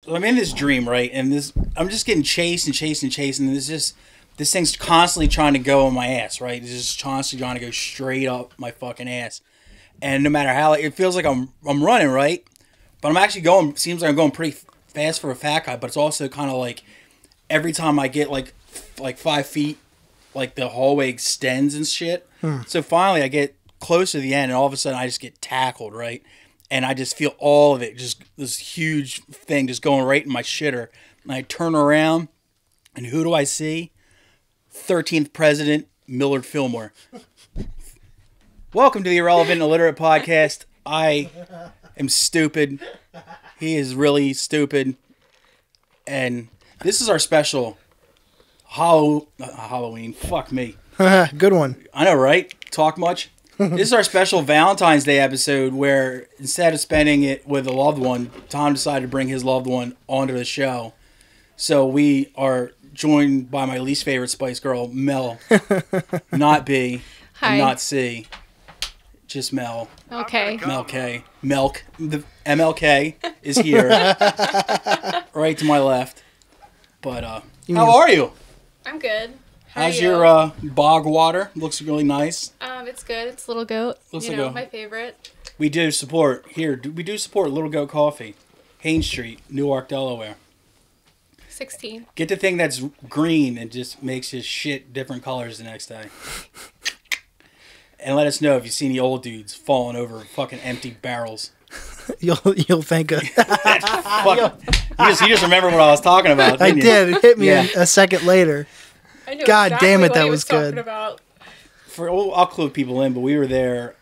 I'm in this dream, right? And I'm just getting chased and chased and chased, and this thing's constantly trying to go on my ass, right? It's just constantly trying to go straight up my fucking ass. And no matter how, it feels like I'm running, right? But I'm actually going, seems like I'm going pretty fast for a fat guy, but it's also kind of like every time I get like 5 feet, like the hallway extends and shit. So finally I get close to the end, and all of a sudden I just get tackled, right? And I just feel all of it, just this huge thing just going right in my shitter. And I turn around, and who do I see? 13th President Millard Fillmore. Welcome to the Irrelevant Illiterate Podcast. I am stupid. He is really stupid. And this is our special Halloween. Fuck me. Good one. I know, right? Talk much? This is our special Valentine's Day episode where instead of spending it with a loved one, Tom decided to bring his loved one onto the show. So we are joined by my least favorite Spice Girl, Mel. Not B. Hi. Not C. Just Mel. Okay. Mel K. Milk. The MLK is here. Right to my left. But, how are you? I'm good. How's your bog water? Looks really nice. It's good. It's Little Goat. Looks you like know, a- my favorite. We do support Little Goat Coffee, Haines Street, Newark, Delaware. 16. Get the thing that's green and just makes his shit different colors the next day. And let us know if you see any old dudes falling over fucking empty barrels. You'll think of. You just remembered what I was talking about. I Didn't you? did. It hit me Yeah. a second later. I know God exactly damn it, what that he was talking good. About. I'll clue people in, but we were there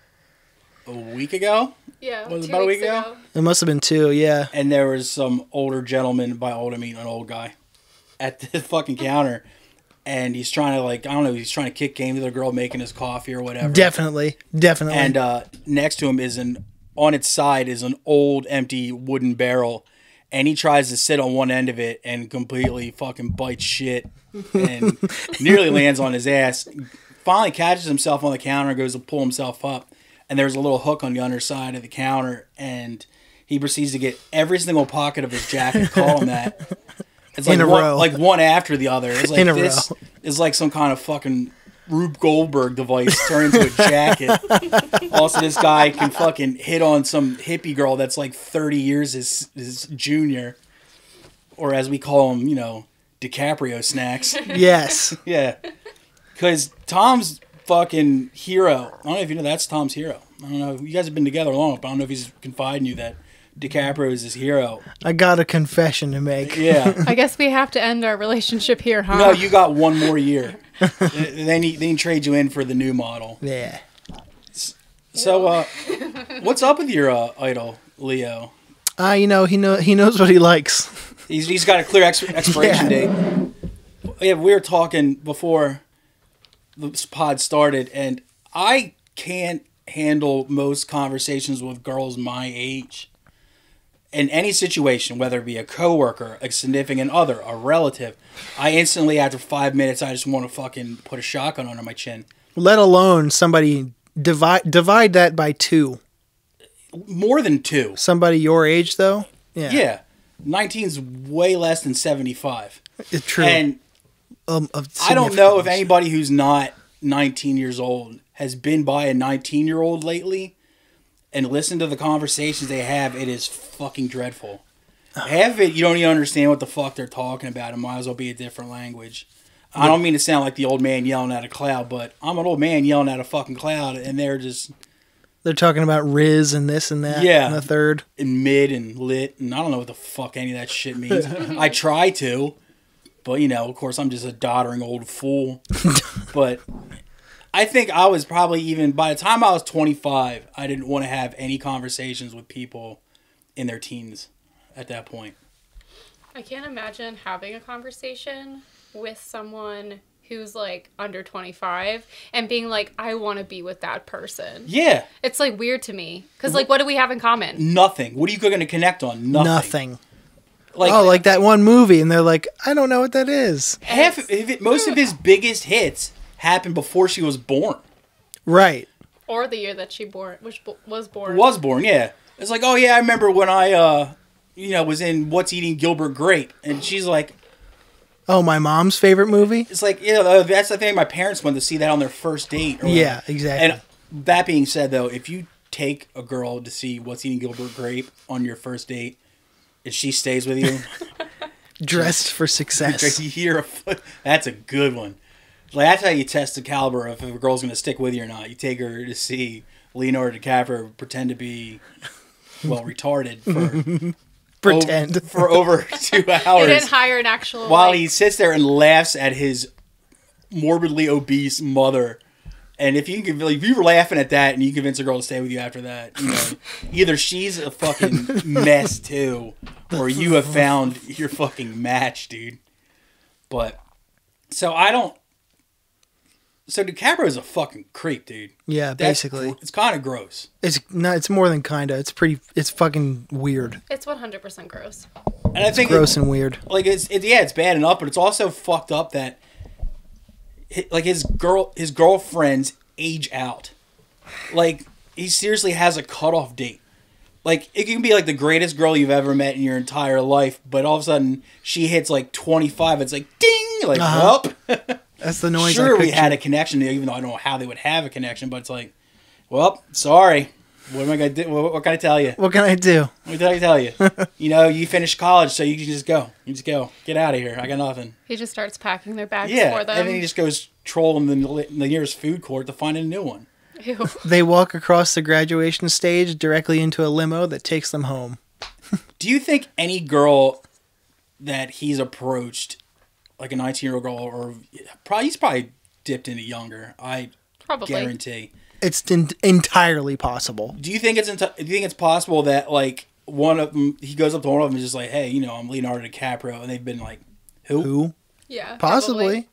a week ago. Yeah, Was it 2 about a weeks week ago? It must have been 2, yeah. And there was some older gentleman, by old I mean an old guy, at the fucking counter. And he's trying to, he's trying to kick game to the girl making his coffee or whatever. Definitely. And next to him on its side is an old empty wooden barrel. And he tries to sit on one end of it and completely fucking bites shit. And nearly lands on his ass. Finally catches himself on the counter and goes to pull himself up. And there's a little hook on the underside of the counter. And he proceeds to get every single pocket of his jacket, call him that. It's like In a row. Like one after the other. It's like In a this row. is like some kind of fucking Rube Goldberg device turned into a jacket. Also, this guy can fucking hit on some hippie girl that's like 30 years his junior. Or as we call him, DiCaprio snacks. Yes. Yeah. Because Tom's fucking hero. I don't know if you know that's Tom's hero. I don't know. You guys have been together long, but I don't know if he's confiding you that DiCaprio is his hero. I got a confession to make. Yeah. I guess we have to end our relationship here, huh? No, you got one more year. Then he trade you in for the new model. Yeah. So, what's up with your idol, Leo? He knows what he likes. He's got a clear expiration date. Yeah, we were talking before this pod started, and I can't handle most conversations with girls my age. In any situation, whether it be a coworker, a significant other, a relative, I instantly, after 5 minutes, I just want to fucking put a shotgun under my chin. Let alone somebody divide that by 2. More than 2. Somebody your age, though? Yeah. 19's way less than 75. It's true. And I don't know if anybody who's not 19 years old has been by a 19-year-old lately and listened to the conversations they have. It is fucking dreadful. Half of it, you don't even understand what the fuck they're talking about. It might as well be a different language. I don't mean to sound like the old man yelling at a cloud, but I'm an old man yelling at a fucking cloud, and they're talking about Riz and this and that. Yeah. And the third. And mid and lit, and I don't know what the fuck any of that shit means. I try to, but of course I'm just a doddering old fool. But I think I was probably even, by the time I was 25, I didn't want to have any conversations with people in their teens at that point. I can't imagine having a conversation with someone who's like under 25 and being like, I want to be with that person. Yeah. It's like weird to me. Because like, what do we have in common? Nothing. What are you going to connect on? Nothing. Like that one movie, and they're like, I don't know what that is. Most of his biggest hits happened before she was born. Right. Or the year that she was born. Was born, yeah. It's like, oh yeah, I remember when I was in What's Eating Gilbert Grape, and she's like, Oh, my mom's favorite movie? it's like, that's the thing. My parents went to see that on their first date. Or Yeah, whatever. exactly. And that being said, though, if you take a girl to see What's Eating Gilbert Grape on your first date, and she stays with you, Dressed for success. that's a good one. Like, that's how you test the caliber of if a girl's going to stick with you or not. You take her to see Leonardo DiCaprio pretend to be, retarded for over 2 hours. You didn't hire an actual... While he sits there and laughs at his morbidly obese mother. And if you're laughing at that and you convince a girl to stay with you after that, either she's a fucking mess too, or you have found your fucking match, dude. But, so DiCaprio's a fucking creep, dude. Yeah, basically. It's kind of gross. It's more than kinda. It's fucking weird. It's 100% gross. And I think Gross and weird. Like, it's bad enough, but it's also fucked up that like his girlfriends age out. Like, he seriously has a cutoff date. Like, it can be like the greatest girl you've ever met in your entire life, but all of a sudden she hits like 25. It's like ding, like up. That's the noise. Sure, we had a connection, even though I don't know how they would have a connection. But it's like, well, sorry. What am I gonna do? What can I tell you? What can I do? What did I tell you? You finished college, so you can just go. You just go. Get out of here. I got nothing. He just starts packing their bags for them. And then he just goes trolling the nearest food court to find a new one. Ew. They walk across the graduation stage directly into a limo that takes them home. Do you think any girl that he's approached, like a 19-year-old girl, or he's probably dipped into younger? I guarantee. It's entirely possible. Do you think it's possible that like one of them, he goes up to one of them and is just like, hey, I'm Leonardo DiCaprio, and they've been like, who? Yeah, Possibly.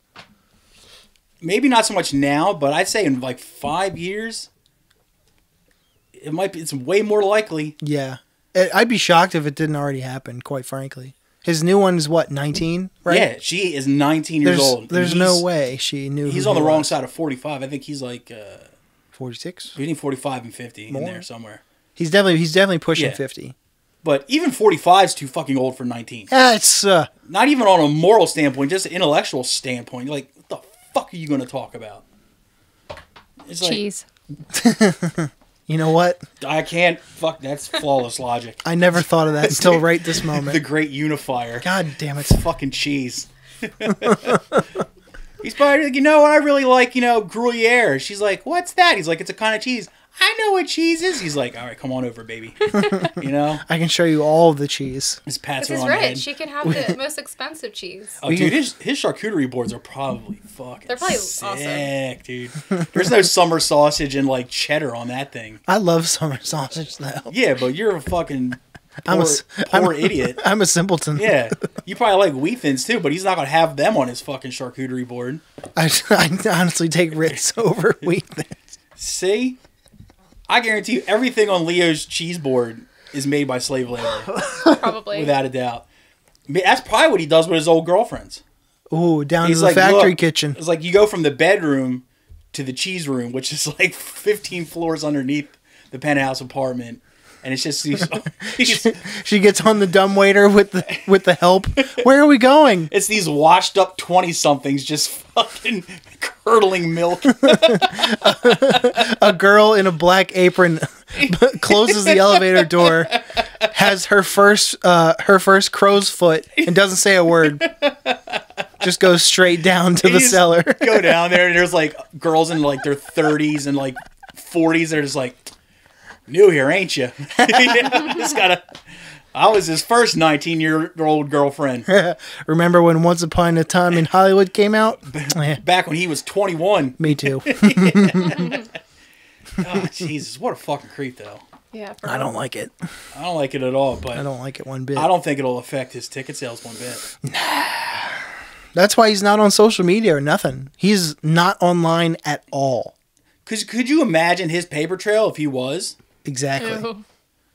Maybe not so much now, but I'd say in like 5 years, it's way more likely. Yeah. I'd be shocked if it didn't already happen, quite frankly. His new one is what, 19, right? Yeah, she is 19 years old. There's no way she knew. He's on the wrong side of 45. I think he's like 46. Between 45 and 50 More? in there somewhere. He's definitely pushing 50. But even 45 is too fucking old for 19. It's not even on a moral standpoint, just an intellectual standpoint. Like, what the fuck are you going to talk about? It's cheese. You know what? I can't. Fuck, that's flawless logic. I never thought of that until right this moment. The great unifier. God damn it. It's fucking cheese. He's probably like, what I really like, Gruyere. She's like, what's that? He's like, it's a kind of cheese. I know what cheese is. He's like, all right, come on over, baby. I can show you all of the cheese. His pats This are is on the right. head. She can have the most expensive cheese. Oh, dude, his charcuterie boards are probably fucking They're probably sick, awesome. dude. There's no summer sausage and, like, cheddar on that thing. I love summer sausage, though. Yeah, but you're a fucking poor idiot. I'm a simpleton. Yeah. You probably like wheat thins, too, but he's not going to have them on his fucking charcuterie board. I honestly take Ritz over wheat thins. See? I guarantee you everything on Leo's cheese board is made by slave labor. Probably. Without a doubt. That's probably what he does with his old girlfriends. Ooh, down to the factory kitchen. It's like you go from the bedroom to the cheese room, which is like 15 floors underneath the penthouse apartment. And it's just these... she gets on the dumbwaiter with the help. Where are we going? It's these washed up 20-somethings just fucking curdling milk. A girl in a black apron closes the elevator door, has her first crow's foot, and doesn't say a word. Just goes straight down to the cellar. Go down there, and there's like girls in like their 30s and like 40s. They're just like, new here, ain't you? I was his first 19-year-old girlfriend. Remember when Once Upon a Time in Hollywood came out? Back when he was 21. Me too. Oh, Jesus. What a fucking creep, though. Yeah, I don't like it. I don't like it at all, but... I don't like it one bit. I don't think it'll affect his ticket sales one bit. That's why he's not on social media or nothing. He's not online at all. Could you imagine his paper trail if he was? Exactly. Ew.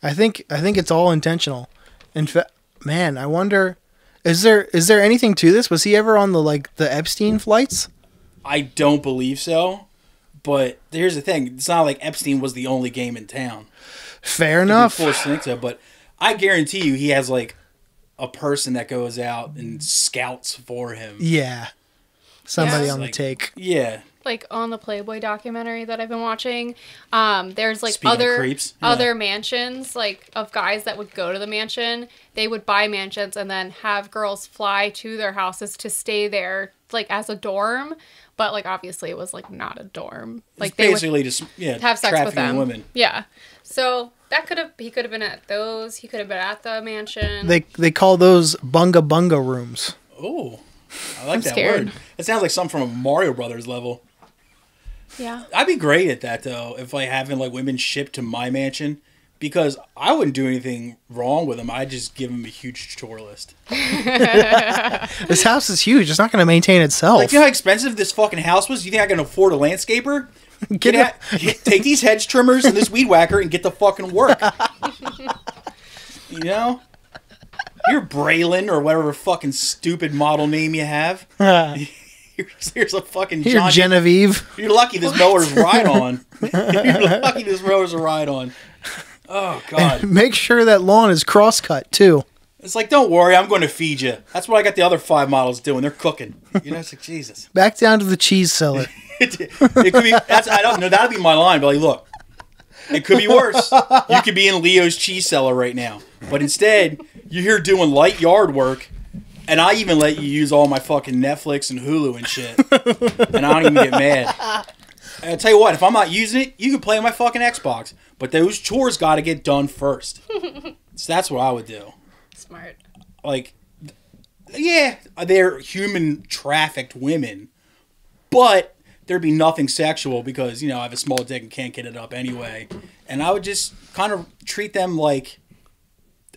I think it's all intentional. In fact, man, I wonder, is there anything to this? Was he ever on the Epstein flights? I don't believe so. But here's the thing: it's not like Epstein was the only game in town. Fair enough. Forced to think so, but I guarantee you he has like a person that goes out and scouts for him. Yeah. Somebody Yeah. on the Like, take. Yeah. Like on the Playboy documentary that I've been watching, there's like Speaking of creeps, yeah. other mansions like of guys that would go to the mansion. They would buy mansions and then have girls fly to their houses to stay there like as a dorm. But like obviously it was like not a dorm. Like It's they basically would just have sex with trafficking them. women. Yeah. So he could have been at those. He could have been at the mansion. They call those bunga bunga rooms. Oh, I like I'm that scared. word. It sounds like something from a Mario Brothers level. Yeah. I'd be great at that though, if like having like women shipped to my mansion, because I wouldn't do anything wrong with them. I'd just give them a huge chore list. This house is huge. It's not going to maintain itself. Like, you know how expensive this fucking house was? You think I can afford a landscaper? Take these hedge trimmers and this weed whacker and get the fucking work. You know? You're Braylon or whatever fucking stupid model name you have. Here's a fucking Here, John. Genevieve. You're lucky this mower's ride on. You're lucky this mower's a ride on. Oh, God. Make sure that lawn is cross-cut, too. It's like, don't worry, I'm going to feed you. That's what I got the other 5 models doing. They're cooking. You know, it's like, Jesus. Back down to the cheese cellar. It could be, I don't know, that'd be my line, but like, look, it could be worse. You could be in Leo's cheese cellar right now. But instead, you're here doing light yard work, and I even let you use all my fucking Netflix and Hulu and shit. And I don't even get mad. And I'll tell you what, if I'm not using it, you can play on my fucking Xbox. But those chores got to get done first. So that's what I would do. Smart. Like, yeah, they're human trafficked women, but there'd be nothing sexual because, you know, I have a small dick and can't get it up anyway. And I would just kind of treat them like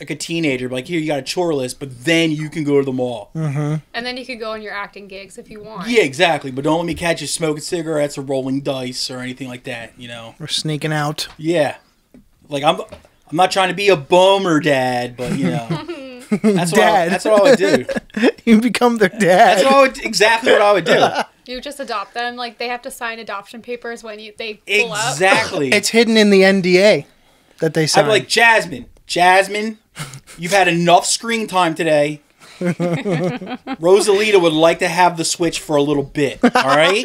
a teenager. Like, here, you got a chore list, but then you can go to the mall. Mm-hmm. And then you could go on your acting gigs if you want. Yeah, exactly. But don't let me catch you smoking cigarettes or rolling dice or anything like that, you know? We're sneaking out. Yeah. Like, I'm not trying to be a bummer dad, but, you know. That's what I would do. You become their dad. That's exactly what I would do. You just adopt them. Like, they have to sign adoption papers when they pull up. Exactly. It's hidden in the NDA that they I'd signed. be like, Jasmine, you've had enough screen time today. Rosalita would like to have the Switch for a little bit, all right?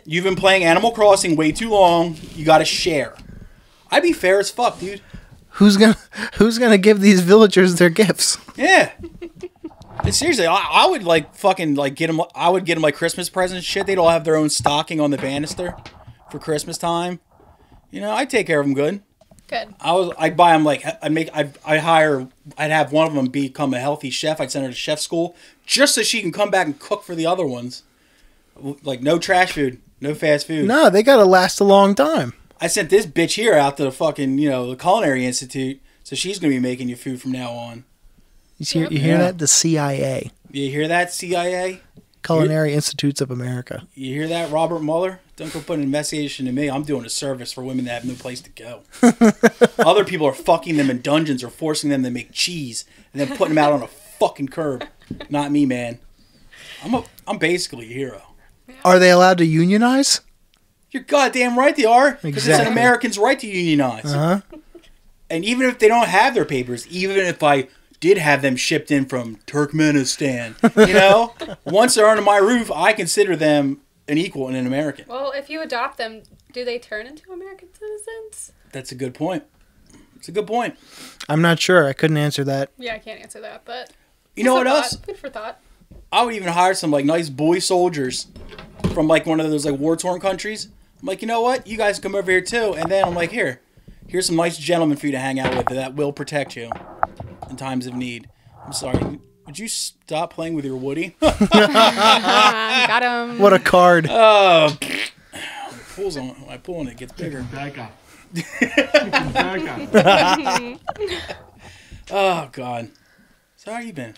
You've been playing Animal Crossing way too long. You got to share. I'd be fair as fuck, dude. Who's gonna give these villagers their gifts? Yeah. And seriously, I would like fucking like get them. I would get them like Christmas presents and shit. They'd all have their own stocking on the banister for Christmas time. You know, I'd take care of them good. Good. I'd buy them like I'd have one of them become a healthy chef. I'd send her to chef school just so she can come back and cook for the other ones. Like, no trash food, no fast food. No, they gotta last a long time. I sent this bitch here out to the fucking, you know, the Culinary Institute, so she's gonna be making you food from now on. You hear that? The CIA, You hear that, CIA? Culinary Institutes of America. You hear that, Robert Mueller? Don't go putting an investigation to me. I'm doing a service for women that have no place to go. Other people are fucking them in dungeons or forcing them to make cheese and then putting them out on a fucking curb. Not me, man. I'm basically a hero. Are they allowed to unionize? You're goddamn right they are. Because it's an Exactly. American's right to unionize. Uh-huh. And even if they don't have their papers, even if I did have them shipped in from Turkmenistan, you know, once they're under my roof, I consider them an equal and an American. Well, if you adopt them, do they turn into American citizens? That's a good point. It's a good point. I'm not sure. I couldn't answer that. Yeah, I can't answer that, but You know what Just a else? thought. Good for thought. I would even hire some like nice boy soldiers from like one of those like war-torn countries. I'm like, you know what? You guys come over here too. And then I'm like, here's some nice gentlemen for you to hang out with that will protect you in times of need. I'm sorry. Would you stop playing with your Woody? Got him. What a card. Oh, when I pull on it, it gets bigger. Back up. Oh, God. So how you been?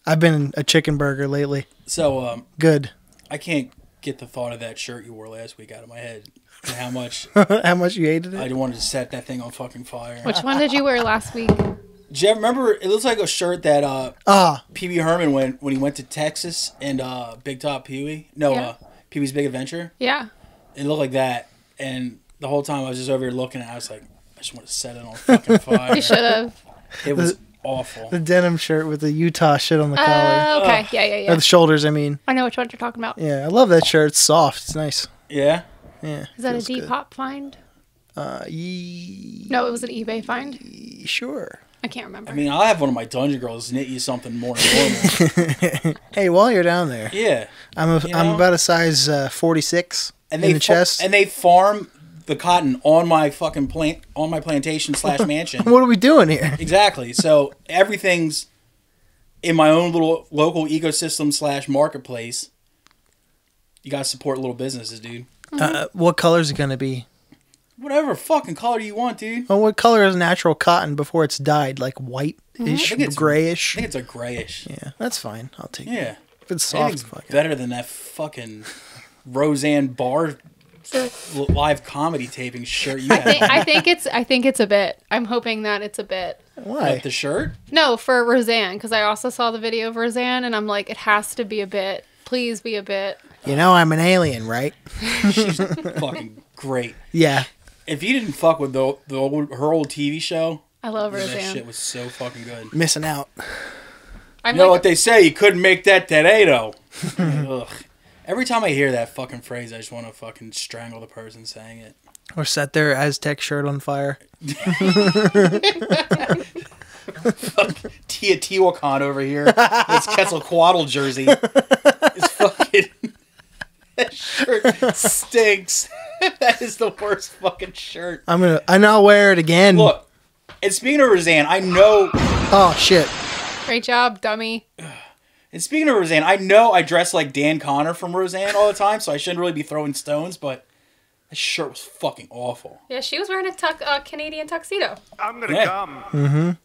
I've been a chicken burger lately. So, Good. I can't get the thought of that shirt you wore last week out of my head. And how much How much you hated it? I wanted to set that thing on fucking fire. Which one did you wear last week? Jeff, remember, it looks like a shirt that Pee-wee Herman when he went to Texas and Big Top Pee-wee. No, Yeah. Pee-wee's Big Adventure. Yeah. It looked like that. And the whole time I was just over here looking at it, I was like, I just want to set it on fucking fire. You should have. It was awful. The denim shirt with the Utah shit on the collar. Okay. Yeah. Or the shoulders, I mean. I know which one you're talking about. Yeah, I love that shirt. It's soft. It's nice. Yeah. Yeah. Is that a feels good. Depop find? No, it was an eBay find. Sure. I can't remember. I mean, I'll have one of my dungeon girls knit you something more normal. Hey, while you're down there, Yeah. I'm about a size 46 And in the chest. And they farm the cotton on my fucking on my plantation / mansion. What are we doing here? Exactly. So everything's in my own little local ecosystem / marketplace. You gotta support little businesses, dude. What color is it gonna be? Whatever fucking color you want, dude. Well, what color is natural cotton before it's dyed? Like white-ish, grayish? I think it's a grayish. Yeah, that's fine. I'll take it. Yeah. If it's soft, Anything's fuck it. better than that fucking Roseanne Barr live comedy taping shirt you have. I think it's a bit. I'm hoping that it's a bit. Why? The shirt? No, for Roseanne, because I also saw the video of Roseanne, and I'm like, it has to be a bit. Please be a bit. You know I'm an alien, right? She's fucking great. Yeah. If you didn't fuck with her old TV show, I love that Roseanne. shit was so fucking good. Missing out. I'm You know like, what they say? You couldn't make that today, though. Ugh. Every time I hear that fucking phrase, I just want to fucking strangle the person saying it. Or set their Aztec shirt on fire. Teotihuacan over here. This Quetzalcoatl jersey. It's fucking... That shirt stinks. That is the worst fucking shirt. I'll wear it again. Look, and speaking of Roseanne, I know... Oh, shit. great job, dummy. And speaking of Roseanne, I know I dress like Dan Connor from Roseanne all the time, so I shouldn't really be throwing stones, but that shirt was fucking awful. Yeah, she was wearing a Canadian tuxedo. I'm gonna Yeah. come.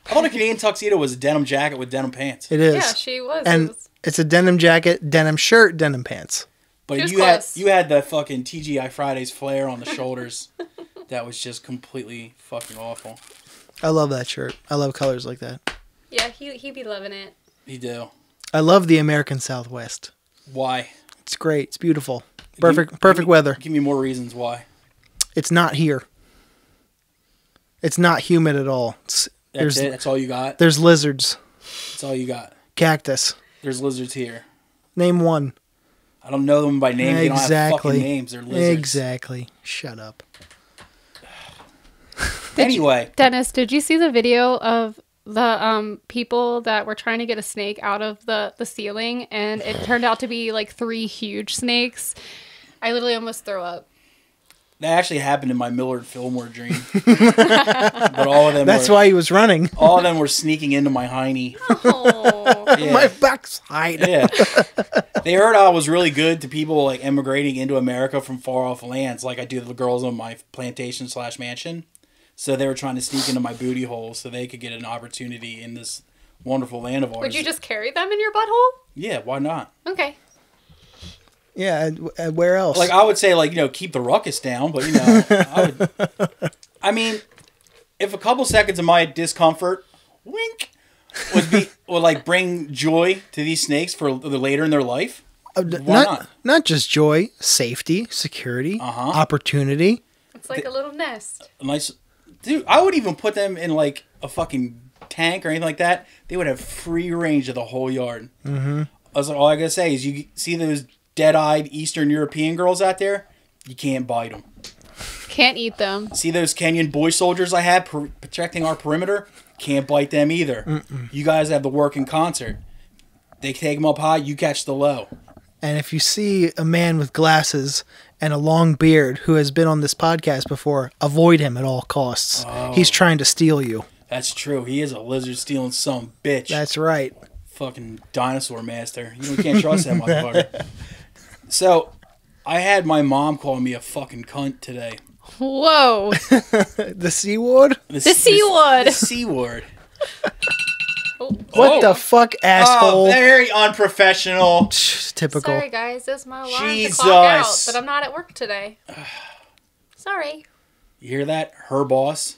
I thought a Canadian tuxedo was a denim jacket with denim pants. It is. Yeah, she was. And it's a denim jacket, denim shirt, denim pants. But She was you had close. the fucking TGI Fridays flare on the shoulders. That was just completely fucking awful. I love that shirt. I love colors like that. Yeah, he be loving it. You do. I love the American Southwest. Why? It's great. It's beautiful. Perfect weather. Give me more reasons why. It's not here. It's not humid at all. That's it? That's all you got? There's lizards. That's all you got. Cactus. There's lizards here. Name one. I don't know them by name. They don't have fucking names. They're lizards. Exactly. Shut up. Anyway. Dennis, did you see the video of the people that were trying to get a snake out of the ceiling, and it turned out to be like 3 huge snakes? I literally almost threw up. That actually happened in my Millard Fillmore dream. But all of them That's why he was running. all of them were sneaking into my hiney. Oh. Yeah. My backside. Yeah. They heard I was really good to people like immigrating into America from far off lands, like I do to the girls on my plantation / mansion. So they were trying to sneak into my booty hole so they could get an opportunity in this wonderful land of ours. Would you just carry them in your butthole? Yeah, why not? Okay. Yeah, and where else? Like, I would say, like, keep the ruckus down, but, I mean, if a couple seconds of my discomfort, wink, would bring joy to these snakes for later in their life, why not? Not just joy, safety, security, opportunity. It's like a little nest. A nice... Dude, I would even put them in, like, a fucking tank or anything like that. They would have free range of the whole yard. Mm-hmm. All I gotta say is, you see those dead-eyed Eastern European girls out there? You can't bite them. Can't eat them. See those Kenyan boy soldiers I have protecting our perimeter? Can't bite them either. Mm-mm. You guys have the work in concert. They take them up high, you catch the low. And if you see a man with glasses and a long beard who has been on this podcast before, avoid him at all costs. Oh. He's trying to steal you. That's true. He is a lizard stealing some bitch. That's right. Fucking dinosaur master. You can't trust that motherfucker. So, I had my mom call me a fucking cunt today. Whoa. The C word? The C word. The C word. What the fuck, asshole? Oh, very unprofessional. Typical. Sorry, guys. This is my alarm Jesus. to clock out, but I'm not at work today. Sorry. You hear that? Her boss.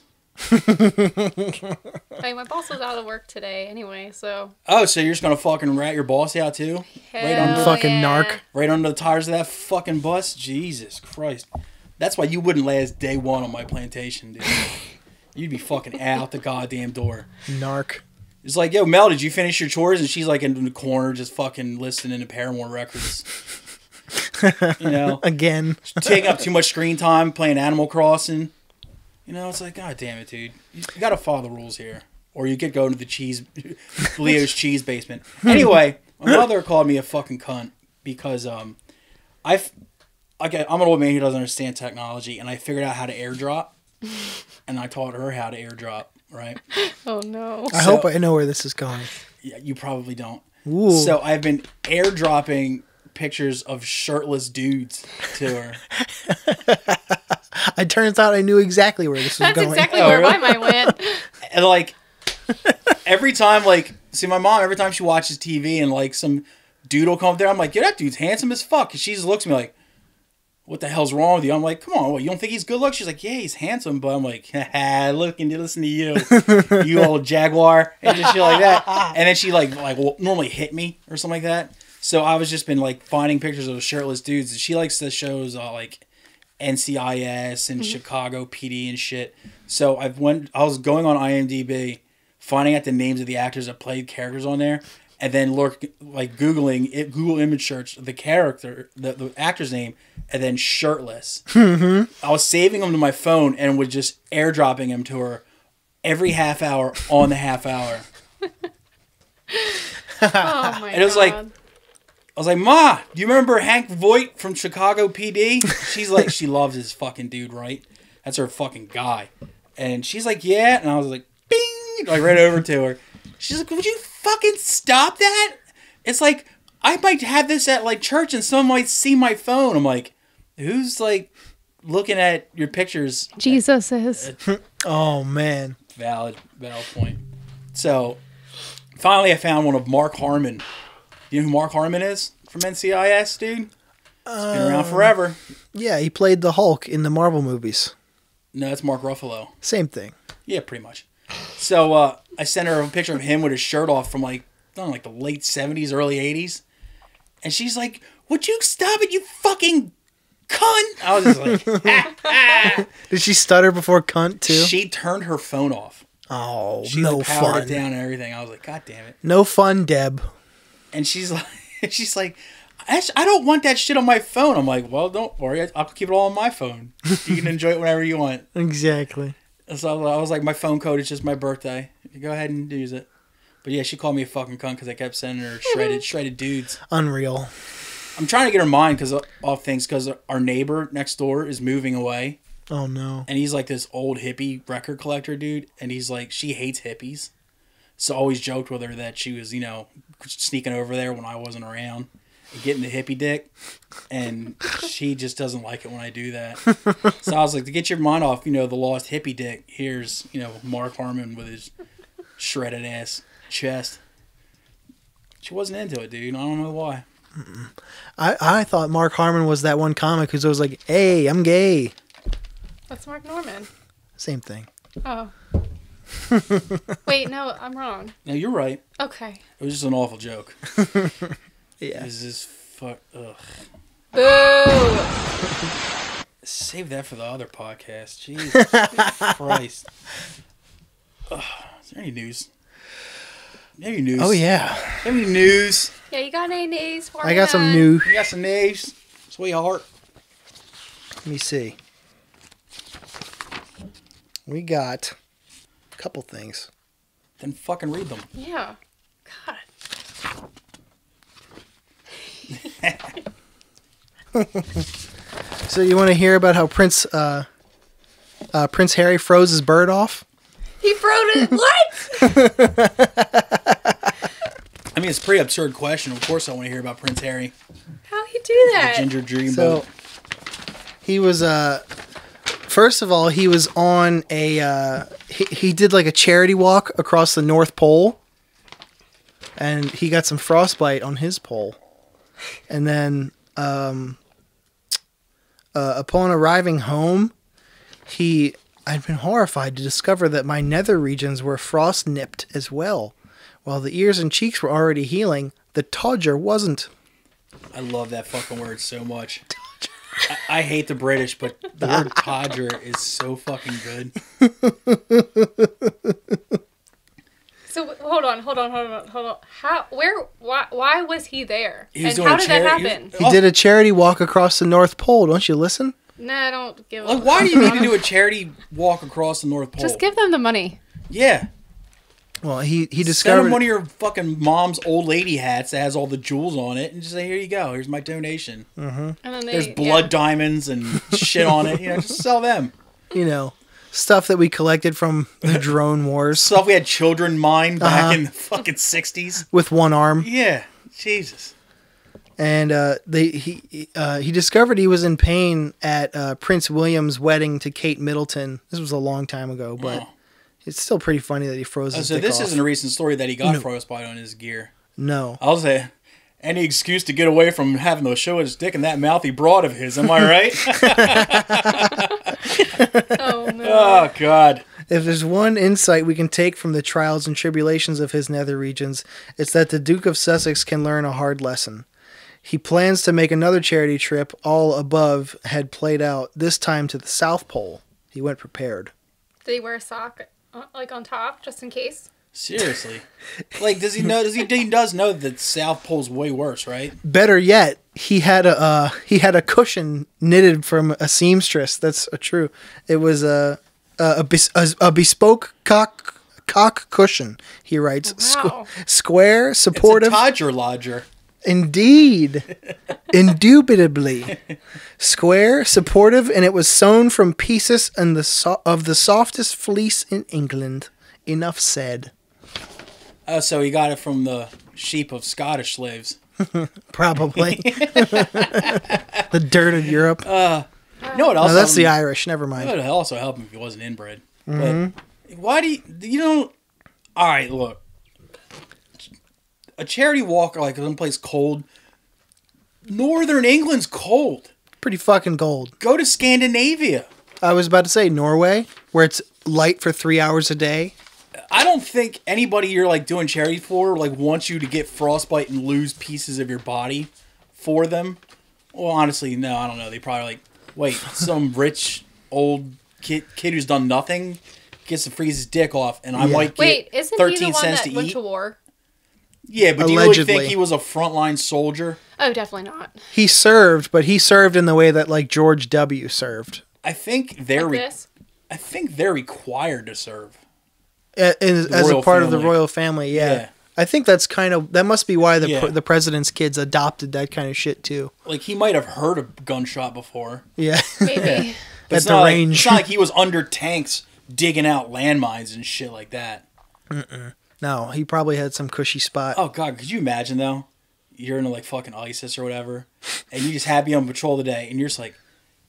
Hey, my boss was out of work today anyway, so. Oh, so you're just gonna fucking rat your boss out too? Hell Fucking yeah. narc. Right under the tires of that fucking bus? Jesus Christ. That's why you wouldn't last day one on my plantation, dude. You'd be fucking out the goddamn door. Narc. It's like, yo, Mel, did you finish your chores? And she's like in the corner just fucking listening to Paramore records. You know? Again. Taking up too much screen time, playing Animal Crossing. You know, it's like, God damn it, dude. You gotta follow the rules here. Or you could go into the Leo's cheese basement. Anyway, my mother called me a fucking cunt because I'm an old man who doesn't understand technology, and I figured out how to airdrop. And I taught her how to airdrop, right? Oh, no. I hope I know where this is going. Yeah, you probably don't. Ooh. So I've been airdropping pictures of shirtless dudes to her. It turns out I knew exactly where this was That's going. exactly where my mind went. And like, every time, like, see my mom, every time she watches TV and like some dude will come up there, I'm like, yeah, that dude's handsome as fuck. And she just looks at me like, what the hell's wrong with you? I'm like, come on, what, you don't think he's good looking? She's like, yeah, he's handsome. But I'm like, haha, listen to you, you old jaguar, and just shit like that. And then she like will normally hit me or something like that. So I was just been like finding pictures of shirtless dudes. And she likes the shows like NCIS and Chicago PD and shit. So I was going on IMDb, finding out the names of the actors that played characters on there. And then Googling it, Google image search the character, the actor's name, and then shirtless. I was saving them to my phone and was just airdropping them to her every half hour on the half hour. Oh my And it was God. I was like, Ma, do you remember Hank Voight from Chicago PD? She's like, she loves this fucking dude, right? That's her fucking guy. And she's like, yeah. And I was like, bing, like right over to her. She's like, would you fucking stop that? It's like, I might have this at like church and someone might see my phone. I'm like, who's like looking at your pictures? Jesus is. Oh, man. Valid point. So, finally I found one of Mark Harmon. You know who Mark Harmon is from NCIS, dude? He's been around forever. Yeah, he played the Hulk in the Marvel movies. No, that's Mark Ruffalo. Same thing. Yeah, pretty much. So I sent her a picture of him with his shirt off from like the late 70s, early 80s. And she's like, would you stop it, you fucking cunt? I was just like, Did she stutter before cunt, too? She turned her phone off. Oh, She no like, powered fun. it down and everything. I was like, God damn it. No fun, Deb. And she's like, I don't want that shit on my phone. I'm like, well, don't worry. I'll keep it all on my phone. You can enjoy it whenever you want. Exactly. So I was like, my phone code is just my birthday. Go ahead and use it. But yeah, she called me a fucking cunt because I kept sending her shredded dudes. Unreal. I'm trying to get her mind because our neighbor next door is moving away. Oh, no. And he's like this old hippie record collector dude. And he's like, she hates hippies. So I always joked with her that she was, sneaking over there when I wasn't around and getting the hippie dick. And she just doesn't like it when I do that. So I was like, to get your mind off, the lost hippie dick, here's, Mark Harmon with his shredded ass chest. She wasn't into it, dude. I don't know why. I thought Mark Harmon was that one comic who was like, hey, I'm gay. That's Mark Norman. Same thing. Oh. Wait, no, I'm wrong. No, you're right. Okay. It was just an awful joke. Yeah. This is fuck. Ugh. Boo! Save that for the other podcast. Jesus Christ. Ugh. Is there any news? Any news? Oh, yeah. Any news? Yeah, you got any news for me? I got some new. You got some news, sweetheart? Let me see. We got a couple things. Then fucking read them. Yeah. God. So you want to hear about how Prince Harry froze his bird off? He froze it. What? I mean, it's a pretty absurd question. Of course I want to hear about Prince Harry. How'd he do that? The Ginger Dreamboat. So he was first of all, he was on a he did like a charity walk across the North Pole, and he got some frostbite on his pole. And then upon arriving home, I'd been horrified to discover that my nether regions were frost nipped as well. While the ears and cheeks were already healing, the todger wasn't. I love that fucking word so much. I hate the British, but the word Todger is so fucking good. So hold on. Why was he there? He was and doing how a did that charity- happen? He did a charity walk across the North Pole. Don't you listen? Nah, don't give Like, them. why do you need to do a charity walk across the North Pole? Just give them the money. Yeah. Well, he Send discovered him one of your fucking mom's old lady hats that has all the jewels on it and just say, here you go. Here's my donation. And then There's blood diamonds and shit on it. You know, just sell them. stuff that we collected from the drone wars Stuff we had children mine back in the fucking 60s. with one arm. Yeah. Jesus. And he discovered he was in pain at Prince William's wedding to Kate Middleton. This was a long time ago, but it's still pretty funny that he froze his dick this off. isn't a recent story that he got frostbite on his gear. No. I'll say, any excuse to get away from having to show his dick in that mouthy broad of his. Am I right? Oh no. Oh, God. If there's one insight we can take from the trials and tribulations of his nether regions, it's that the Duke of Sussex can learn a hard lesson. He plans to make another charity trip all above had played out, this time to the South Pole. He went prepared. Did he wear a sock like on top just in case? Seriously. Like, does he know? He does know that South Pole's way worse, right? Better yet, he had a cushion knitted from a seamstress. That's true. It was a bespoke cock cushion. He writes, Wow. square, supportive. It's a Todger lodger. Indeed. Indubitably. Square, supportive, and it was sewn from pieces of the softest fleece in England. Enough said. Oh, so he got it from the sheep of Scottish slaves. Probably. The dirt of Europe. You know what else? No, that's the Irish. Never It mind. would also help him if he wasn't inbred. But why do you don't? All right, look. A charity walk, like someplace cold. Northern England's cold. Pretty fucking cold. Go to Scandinavia. I was about to say Norway, where it's light for 3 hours a day. I don't think anybody you're like doing charity for like wants you to get frostbite and lose pieces of your body for them. Well, honestly, no, I don't know. They probably like, wait, some rich old kid who's done nothing gets to freeze his dick off, and I might get Wait, isn't he 13 the one cents that to went eat. to war? Yeah, but do you Allegedly. really think he was a frontline soldier? Oh, definitely not. He served, but he served in the way that like George W. served. I think they're Like this? I think they're required to serve. As a royal part of the family. royal family, yeah. Yeah. I think that must be why Yeah. the president's kids adopted that kind of shit too. Like he might have heard a gunshot before. Yeah. Maybe. But At it's the not range. Like, it's not like he was under tanks digging out landmines and shit like that. No, he probably had some cushy spot. Oh God, could you imagine though? You're in like fucking ISIS or whatever, and you just happy on patrol today, and you're just like,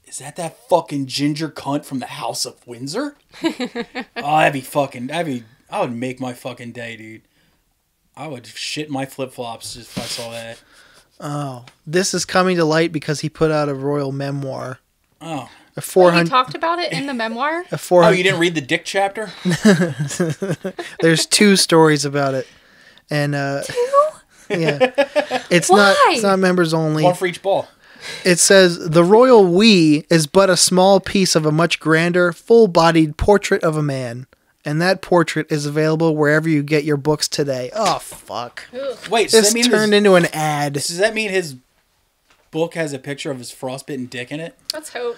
is that fucking ginger cunt from the House of Windsor? I would make my fucking day, dude. I would shit my flip flops if I saw that. Oh, this is coming to light because he put out a royal memoir. Oh. A He 400. talked about it in the memoir. A 400. Oh, you didn't read the dick chapter? There's 2 stories about it, and yeah, it's Why? not members only. One for each ball. It says the royal we is but a small piece of a much grander, full-bodied portrait of a man, and that portrait is available wherever you get your books today. Oh fuck! Ugh. Wait, does This that mean turned into an ad. does that mean his book has a picture of his frostbitten dick in it? Let's hope.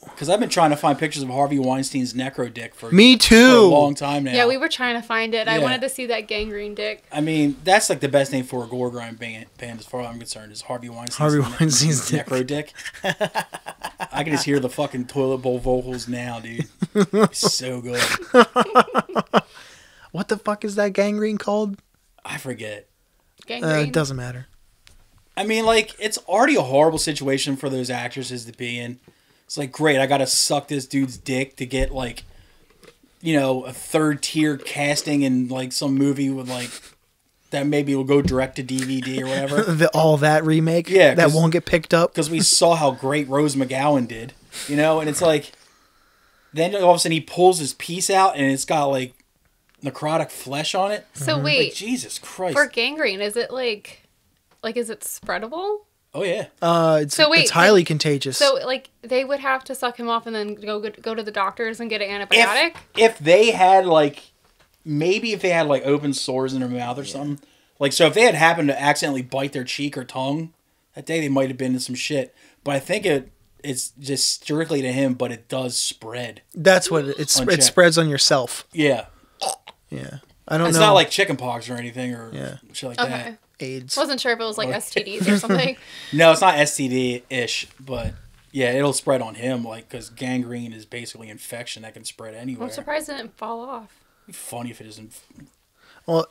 Because I've been trying to find pictures of Harvey Weinstein's necro dick for Me a too. long time now. Yeah, we were trying to find it. I Yeah. wanted to see that gangrene dick. I mean, that's like the best name for a gore grind band as far as I'm concerned, is Harvey Weinstein's, Harvey Weinstein's dick. necro dick. I can just hear the fucking toilet bowl vocals now, dude. It's so good. What the fuck is that gangrene called? I forget. Gangrene. It doesn't matter. I mean, like, it's already a horrible situation for those actresses to be in. It's like, great, I gotta suck this dude's dick to get, like, you know, a 3rd-tier casting in, like, some movie with, like, that maybe will go direct to DVD or whatever. All that remake. Yeah, that 'cause- won't get picked up. Because we saw how great Rose McGowan did, you know? And it's like, then all of a sudden he pulls his piece out and it's got, like, necrotic flesh on it. So Like, wait, Jesus Christ. for gangrene, is it like is it spreadable? Oh yeah. It's highly contagious. So like they would have to suck him off and then go to the doctors and get an antibiotic. If they had like, maybe if they had like open sores in their mouth or something, like so if they had happened to accidentally bite their cheek or tongue that day, they might have been in some shit. But I think it's just strictly to him, but it does spread. That's what it spreads on yourself. Yeah. Yeah. I don't know. It's not like chickenpox or anything or shit like that. AIDS. Wasn't sure if it was like STDs or something. No, it's not STD-ish, but yeah, it'll spread on him, like, because gangrene is basically infection that can spread anywhere. I'm surprised it didn't fall off. It'd be funny if it isn't. Well,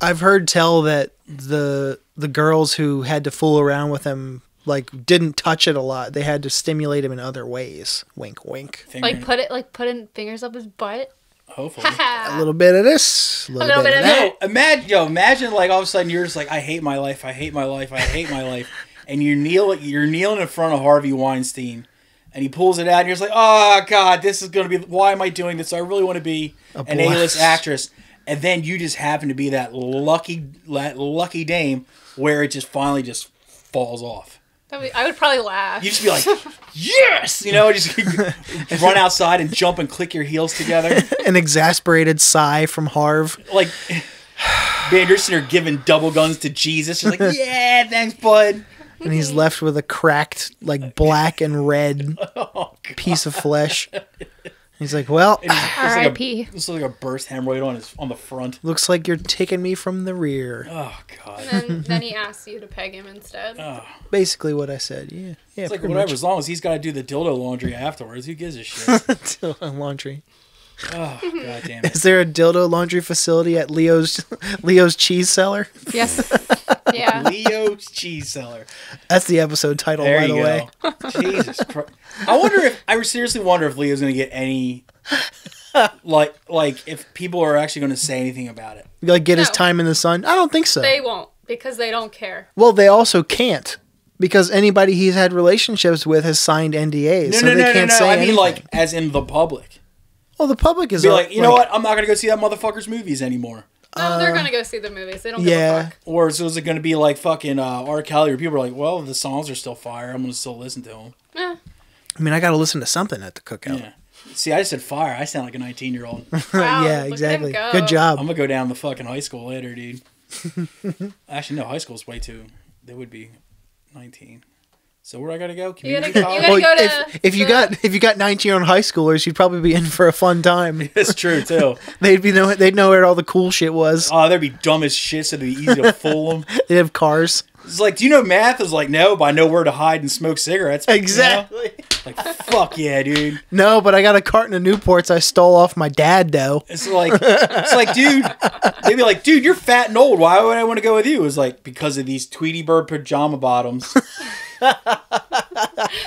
I've heard tell that the girls who had to fool around with him like didn't touch it a lot. They had to stimulate him in other ways. Wink, wink. Put in fingers up his butt. Hopefully. A little bit of this, a little bit of that. Imagine like all of a sudden you're just like, I hate my life, I hate my life, I hate my life, and you're kneeling in front of Harvey Weinstein, and he pulls it out, and you're just like, oh god, this is gonna be. Why am I doing this? I really want to be an A-list actress, and then you just happen to be that lucky dame where it just finally just falls off. I would probably laugh. You'd just be like, yes! You know, just run outside and jump and click your heels together. An exasperated sigh from Harv. Like, man, you're sitting there giving double guns to Jesus. You're like, yeah, thanks, bud. And he's left with a cracked, like, black and red piece of flesh. He's like, well, R.I.P. This looks like a burst hemorrhoid on the front. Looks like you're taking me from the rear. Oh god. And then he asks you to peg him instead. Basically what I said. Yeah. It's like whatever. Much. As long as he's got to do the dildo laundry afterwards, who gives a shit? Dildo laundry. Oh god damn it. Is there a dildo laundry facility at Leo's cheese cellar? Yes. Yeah. Leo's cheese cellar. That's the episode title, by the way. Jesus Christ. I seriously wonder if Leo's going to get any, like if people are actually going to say anything about it. Like get his time in the sun? I don't think so. They won't, because they don't care. Well, they also can't. Because anybody he's had relationships with has signed NDAs. No. I mean, anything. like, as in the public. Well, the public is... Be like, you know what? I'm not going to go see that motherfucker's movies anymore. No, they're going to go see the movies. They don't give a fuck. Or so is it going to be like fucking R. Kelly, where people are like, well, the songs are still fire. I'm going to still listen to them. Yeah. I mean, I got to listen to something at the cookout. Yeah. See, I just said fire. I sound like a 19-year-old. Wow, yeah, exactly. Good job. I'm going to go down to fucking high school later, dude. Actually, no, high school's way too... They would be 19. So where I gotta go? Community college? You gotta go to if you got 19-year-old high schoolers, you'd probably be in for a fun time. It's true too. They'd know where all the cool shit was. Oh, they'd be dumb as shit, so it'd be easy to fool them. They'd have cars. It's like, do you know math? It's like, no, but I know where to hide and smoke cigarettes. Exactly. You know? Like, fuck yeah, dude. No, but I got a carton of Newports I stole off my dad, though. It's like, dude. They'd be like, dude, you're fat and old. Why would I want to go with you? It's like, because of these Tweety Bird pajama bottoms.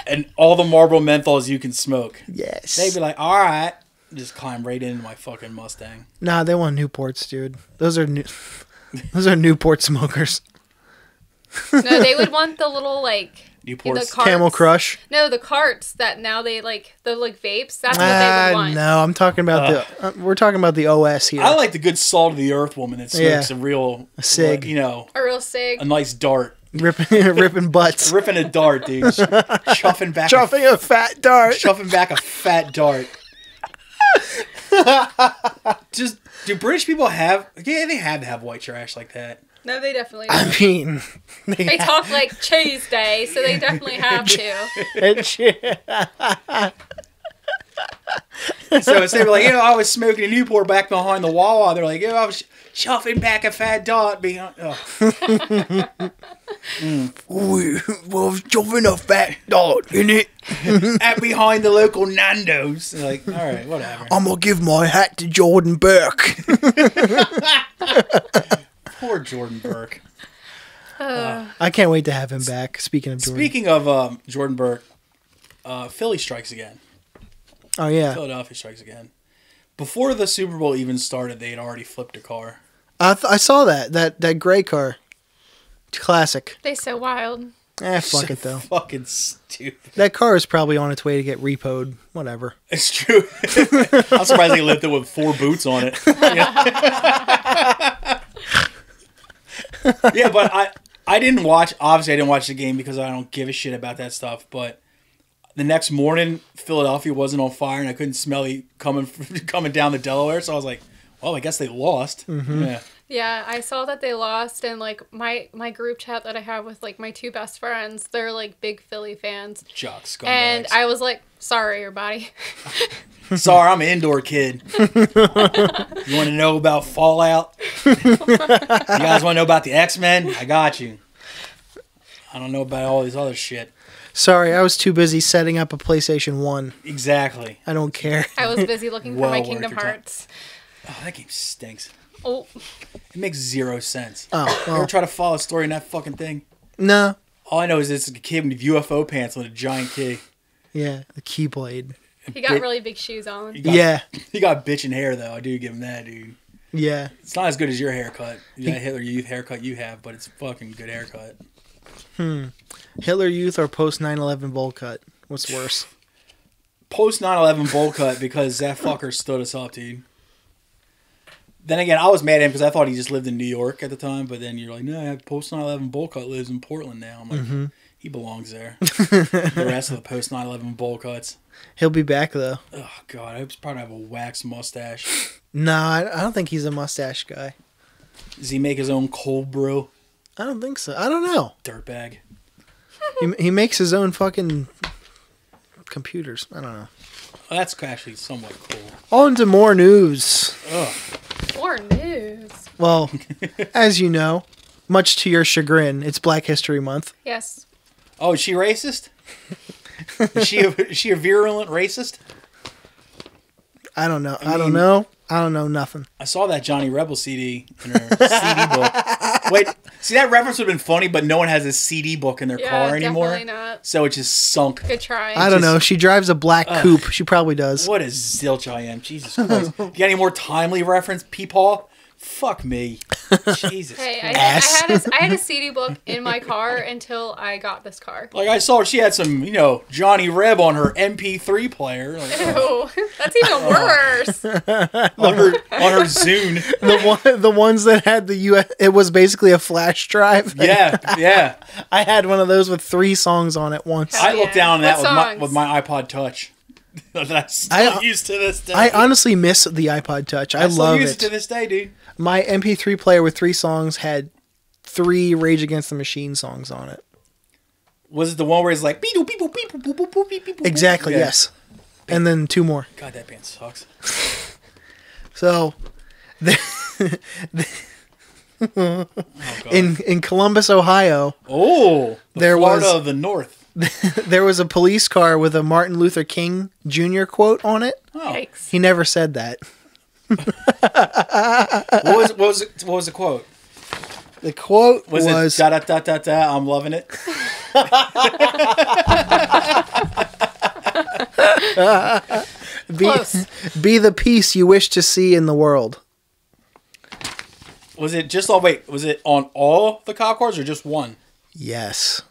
And all the Marlboro menthols you can smoke. Yes. They'd be like, all right. Just climb right into my fucking Mustang. Nah, they want Newports, dude. Those are Newport smokers. No, they would want the little, like... Newports. Camel Crush. No, the carts that now they, like... The, like, vapes. That's what they would want. No, I'm talking about we're talking about the OS here. I like the good salt of the earth woman that smokes a real... A cig. You know... A real cig. A nice dart. Ripping butts. Ripping a dart, dude. Chuffing back a fat dart. Chuffing back a fat dart. Just... Do British people have... Yeah, they have to have white trash like that. No, they definitely do. I mean... They talk like Cheese Day, so they definitely have to. So instead of like, I was smoking a Newport back behind the Wawa, they're like, I was chuffing back a fat dart behind... We was chuffing a fat dart, innit? At behind the local Nando's. Like, all right, whatever. I'm going to give my hat to Jordan Burke. Poor Jordan Burke. I can't wait to have him back. Speaking of Jordan Burke, Philly strikes again. Oh, yeah. Philadelphia strikes again. Before the Super Bowl even started, they had already flipped a car. I saw that gray car. Classic. They so wild. Fuck it, though. Fucking stupid. That car is probably on its way to get repoed. Whatever. It's true. I'm surprised they left it with 4 boots on it. Yeah, but I didn't watch. Obviously, I didn't watch the game because I don't give a shit about that stuff. But the next morning, Philadelphia wasn't on fire, and I couldn't smell it coming down the Delaware. So I was like, "Well, I guess they lost." Mm-hmm. Yeah. Yeah, I saw that they lost, and like my group chat that I have with like my two best friends, they're like big Philly fans. Jock scumbags. And I was like, sorry, everybody. Sorry, I'm an indoor kid. You want to know about Fallout? You guys want to know about the X-Men? I got you. I don't know about all these other shit. Sorry, I was too busy setting up a PlayStation 1. Exactly. I don't care. I was busy looking for Well my worth Kingdom your time. Hearts. Oh, that game stinks. Oh, It makes zero sense. Oh, You ever well. try to follow a story in that fucking thing? No. All I know is it's a kid with UFO pants with a giant key. Yeah, the Keyblade. he got really big shoes on. He got bitchin' hair, though. I do give him that, dude. Yeah. It's not as good as your haircut. That Hitler Youth haircut you have, but it's a fucking good haircut. Hitler Youth or post 9/11 bowl cut? What's worse? Post 9/11 bowl cut because that fucker stood us up, dude. Then again, I was mad at him because I thought he just lived in New York at the time. But then you're like, no, post 9/11 bowl cut lives in Portland now. I'm like, he belongs there. The rest of the post 9/11 bowl cuts. He'll be back though. Oh god, I hope he's probably have a wax mustache. No, I don't think he's a mustache guy. Does he make his own cold brew? I don't think so. I don't know. Dirtbag. He makes his own fucking computers. I don't know. Well, that's actually somewhat cool. On to more news. Ugh. More news. Well, as you know, much to your chagrin, it's Black History Month. Yes. Oh, is she racist? Is she a virulent racist? I don't know. I I don't mean- know. I don't know nothing. I saw that Johnny Rebel CD in her CD book. Wait, see that reference would have been funny, but no one has a CD book in their Yeah, car anymore. definitely not. So it just sunk. Good try. I don't know. She drives a black coupe. She probably does. What a zilch I am. Jesus Christ. You got any more timely reference, Peepaw? Fuck me. Jesus Hey, I Christ. had a CD book in my car until I got this car. Like I saw she had some, Johnny Reb on her MP3 player. Like, Ew, that's even worse. on her Zune. The ones that had the US. It was basically a flash drive. Yeah. I had one of those with 3 songs on it once. Hell I looked yeah. down at What that songs? with my iPod Touch. That I still use to this day. I honestly miss the iPod Touch. I still love use it. to this day, dude. My MP3 player with 3 songs had 3 Rage Against the Machine songs on it. Was it the one where it's like beep beep beep beep beep beep beep beep beep? Exactly, Yeah. yes. And then 2 more. God, that band sucks. So, Oh, God. in Columbus, Ohio, Oh, There Florida was- of the North. there was a police car with a Martin Luther King Jr. quote on it. Oh, Yikes. He never said that. what was the quote? The quote Was it da da da da da? I'm loving it. Close. Be the peace you wish to see in the world. Was it just all? Wait, was it on all the cop cars or just one? Yes.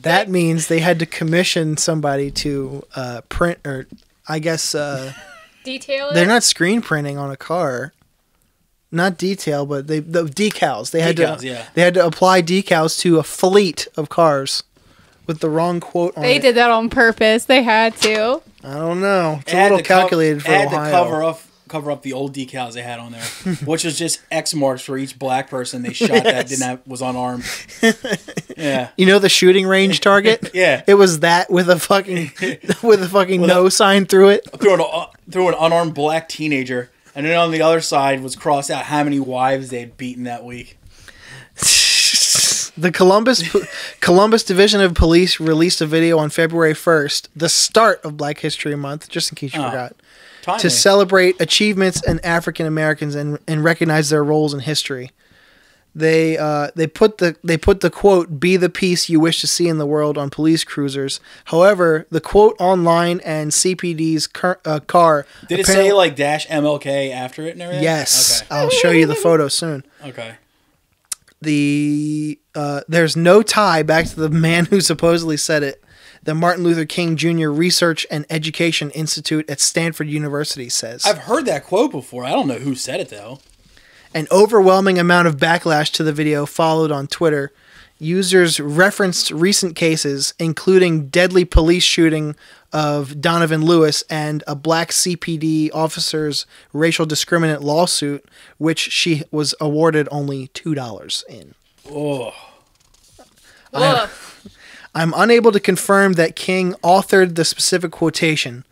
That means they had to commission somebody to print, or I guess Detail it. they're not screen printing on a car. Not detail, but the decals. They had Decals, to yeah. they had to apply decals to a fleet of cars with the wrong quote on They it. did that on purpose. They had to. I don't know. It's It a had little to calculated for it had Ohio. to cover up the old decals they had on there, which was just X marks for each black person they shot that was unarmed. Yeah. You know the shooting range target? Yeah. It was that with a fucking no sign through it. Through an unarmed black teenager, and then on the other side was crossed out how many wives they had beaten that week. The Columbus Division of Police released a video on February 1st, the start of Black History Month, just in case you forgot, Timely. to celebrate achievements in African Americans and recognize their roles in history. They put the quote "Be the peace you wish to see in the world" on police cruisers. However, the quote online and CPD's car Did it say like dash MLK after it and everything? Yes, I'll show you the photo soon. Okay. There's no tie back to the man who supposedly said it. The Martin Luther King Jr. Research and Education Institute at Stanford University says. I've heard that quote before. I don't know who said it though. An overwhelming amount of backlash to the video followed on Twitter. Users referenced recent cases, including deadly police shooting of Donovan Lewis and a black CPD officer's racial discriminant lawsuit, which she was awarded only $2 in. Oh. I'm unable to confirm that King authored the specific quotation,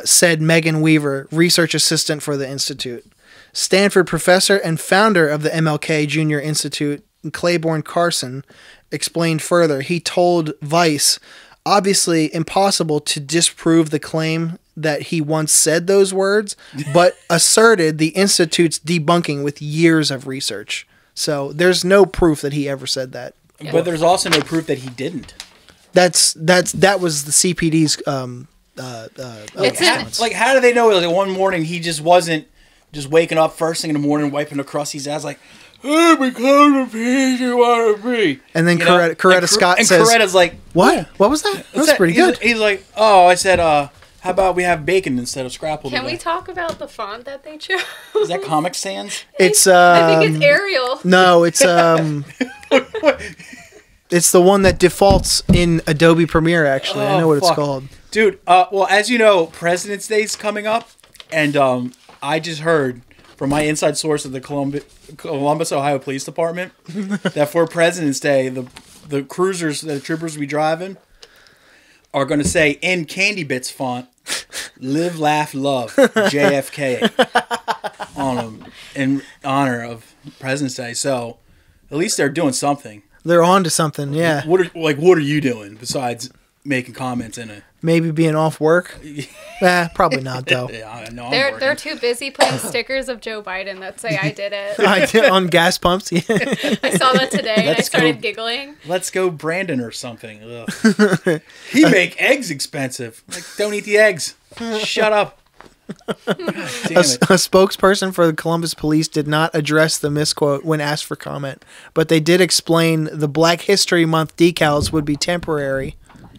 said Megan Weaver, research assistant for the Institute. Stanford professor and founder of the MLK Jr. Institute, Claiborne Carson, explained further. He told Vice, obviously impossible to disprove the claim that he once said those words, but asserted the Institute's debunking with years of research. So there's no proof that he ever said that. Yeah. But there's also no proof that he didn't. That was the CPD's It's Like, how do they know? Like, one morning he just wasn't just waking up first thing in the morning, wiping the crusty's ass, like, "Hey, become the peace you want to be." And then Coretta Scott and says, Coretta's like, "What? What was that? That was pretty good." He's like, "Oh, I said, how about we have bacon instead of scrapple Can today?" we talk about the font that they chose? Is that Comic Sans? It's I think it's Arial. no, it's it's the one that defaults in Adobe Premiere. Actually, I know what it's called. Dude, well, as you know, President's Day's coming up, and I just heard from my inside source of the Columbus, Ohio Police Department that for President's Day, the cruisers that the troopers will be driving are going to say in Candy Bits font, "Live, Laugh, Love, JFK," on them in honor of President's Day. So at least they're doing something. They're on to something, yeah. What are you doing besides making comments in it? Maybe being off work. Probably not though. Yeah, I know. They're too busy putting stickers of Joe Biden that say "I did it." On gas pumps. Yeah. I saw that today and I Let's started go. giggling. Let's go Brandon or something. Ugh. He make eggs expensive. Like, don't eat the eggs. Shut up. God damn it. A spokesperson for the Columbus Police did not address the misquote when asked for comment, but they did explain the Black History Month decals would be temporary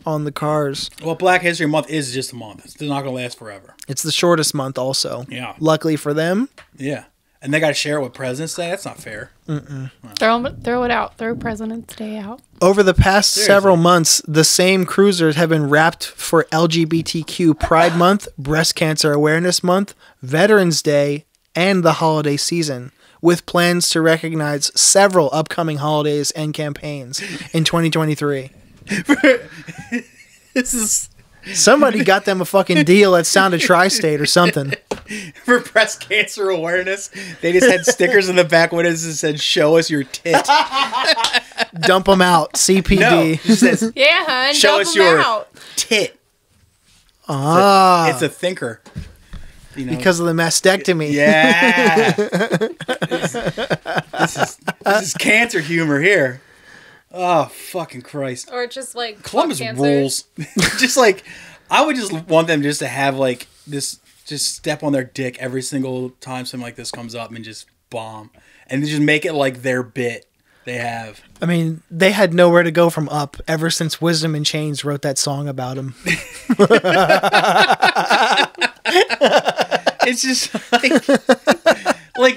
on the cars. Well, Black History Month is just a month. It's not going to last forever. It's the shortest month also. Yeah. Luckily for them. Yeah. And they got to share it with President's Day? That's not fair. Throw it out. Throw President's Day out. Over the past Seriously. several months, the same cruisers have been wrapped for LGBTQ Pride Month, Breast Cancer Awareness Month, Veterans Day, and the holiday season, with plans to recognize several upcoming holidays and campaigns in 2023. This is Somebody got them a fucking deal at Sound of Tri-State or something. for breast cancer awareness. They just had stickers in the back windows that said, "Show us your tit." Dump them out. CPD. No, it just says, Yeah, hun. "Show dump us them your out. tit." Ah, It's a thinker. You know? because of the mastectomy. Yeah. This is cancer humor here. Oh, fucking Christ. Or just like Columbus fuck cancer. rules. Just like, I would just want them just to have like this, just step on their dick every single time something like this comes up and just bomb. And just make it like their bit they have. I mean, they had nowhere to go from Up ever since Wisdom in Chains wrote that song about him. It's just like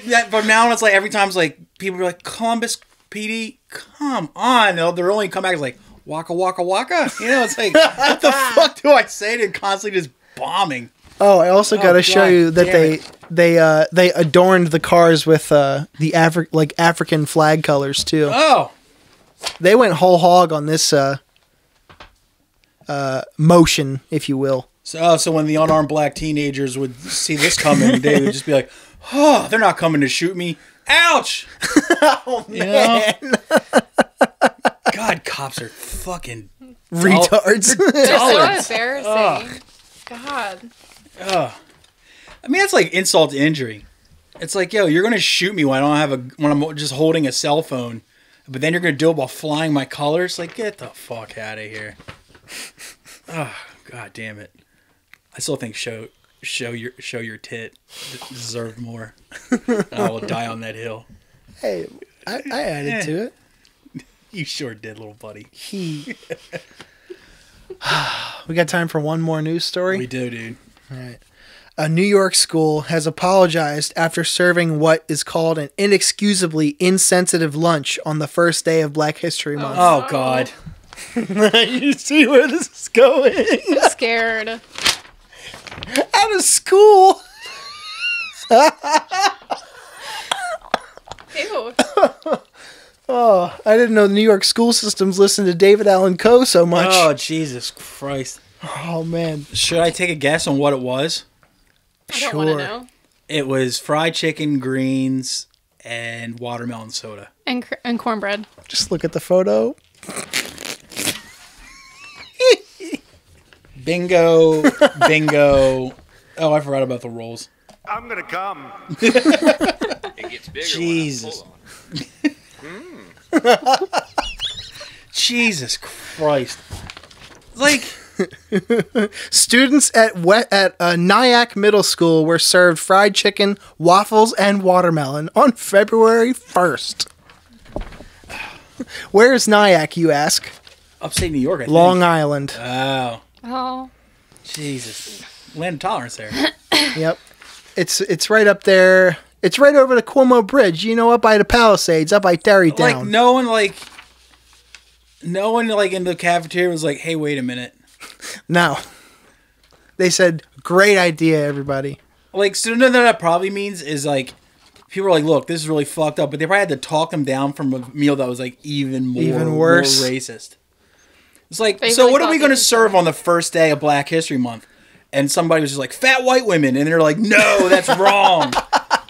that. But now it's like every time it's like people are like, "Columbus PD, come on!" They're only come back as like "Waka Waka Waka." You know, it's like, what the fuck do I say to constantly just bombing? Oh, I also got to show God you that damn they adorned the cars with the African flag colors too. Oh, They went whole hog on this motion, if you will. so when the unarmed black teenagers would see this coming, they would just be like, "Oh, they're not coming to shoot me. Ouch!" Oh man, God, cops are fucking retards. They're so Dollars. embarrassing. God. I mean, that's like insult to injury. It's like, yo, you're gonna shoot me when I'm just holding a cell phone, but then you're gonna do it while flying my colors. Like, get the fuck out of here. Oh, God damn it. I still think show your tit deserved more. I will die on that hill. Hey, I added to it. You sure did, little buddy. We got time for one more news story. We do, dude. All right. A New York school has apologized after serving what is called an inexcusably insensitive lunch on the first day of Black History Month. Oh, God. You see where this is going? I'm scared. At a school. Ew. Oh, I didn't know the New York school systems listened to David Allan Coe so much. Oh, Jesus Christ. Oh, man. Should I take a guess on what it was? I don't want to know. It was fried chicken, greens, and watermelon soda. And cornbread. Just look at the photo. Bingo. Bingo. Oh, I forgot about the rolls. I'm gonna come. It gets bigger. Jesus. When I pull on it. Jesus Christ. Like... Students at Nyack Middle School were served fried chicken, waffles, and watermelon on February 1st. Where is Nyack, you ask? Upstate New York, I think. Long Island. Oh. Oh. Jesus. Land of tolerance there. Yep. It's right up there. It's right over the Cuomo Bridge, you know, up by the Palisades, up by Tarrytown. Like, no one in the cafeteria was like, hey, wait a minute. No. They said, great idea, everybody. Like, so no, that probably means is like, people are like, look, this is really fucked up, but they probably had to talk them down from a meal that was like even worse. more racist. It's like, They so really what are thought we they going to could serve on the first day of Black History Month? And somebody was just like, fat white women. And they're like, no, that's wrong.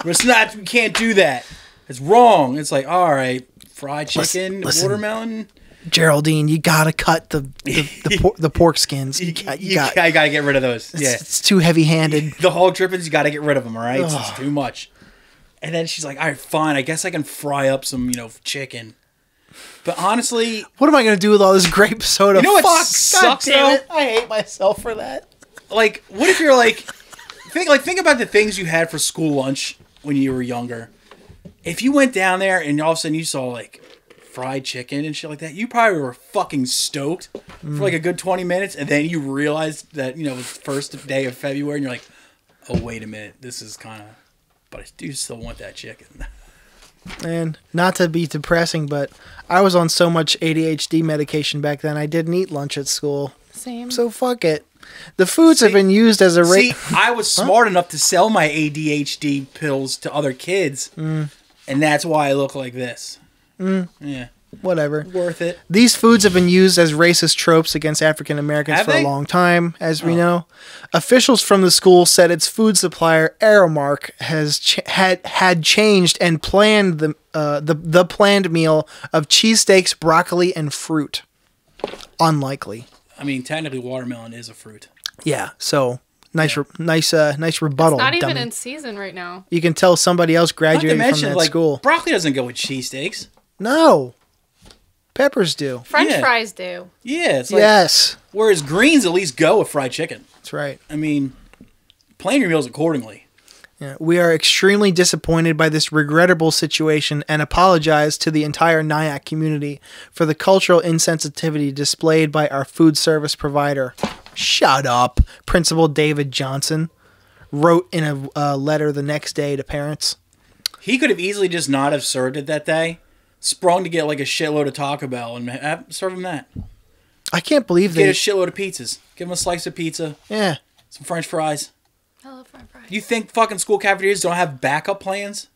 It's not, we can't do that. It's wrong. It's like, all right, fried chicken, Listen. watermelon. Geraldine, you gotta cut the pork skins. You I gotta get rid of those. Yeah. It's too heavy-handed. The hog drippings, you gotta get rid of them, all right? It's Ugh. too much. And then she's like, all right, fine. I guess I can fry up some, chicken. But honestly... What am I gonna do with all this grape soda? You know what Fuck, sucks, God damn though? it. I hate myself for that. Like, what if you're like... Think about the things you had for school lunch when you were younger. If you went down there and all of a sudden you saw, like, fried chicken and shit like that, you probably were fucking stoked for like a good 20 minutes, and then you realized that, it was the first day of February, and you're like, oh, wait a minute, this is kind of... But I do still want that chicken. And not to be depressing, but I was on so much ADHD medication back then, I didn't eat lunch at school. Same. So fuck it. The foods have been used as a See, I was smart enough to sell my ADHD pills to other kids, and that's why I look like this. Yeah. Whatever. Worth it. These foods have been used as racist tropes against African Americans Have for they? a long time, as we know. Officials from the school said its food supplier, Aramark, has had changed and planned the planned meal of cheesesteaks, broccoli, and fruit. Unlikely. I mean, technically, watermelon is a fruit. Yeah. So nice rebuttal. Not even dummy. in season right now. You can tell somebody else Not to graduated mention, from that like, school. broccoli doesn't go with cheesesteaks. No. Peppers do. French Yeah. fries do. Yeah, it's like... Yes. Whereas greens at least go with fried chicken. That's right. I mean, plan your meals accordingly. Yeah, we are extremely disappointed by this regrettable situation and apologize to the entire Nyack community for the cultural insensitivity displayed by our food service provider. Shut up, Principal David Johnson wrote in a letter the next day to parents. He could have easily just not have served it that day, sprung to get like a shitload of Taco Bell and serve him that. I can't believe Get they... a shitload of pizzas. Give him a slice of pizza, Yeah. some French fries. I love French fries. You think fucking school cafeterias don't have backup plans?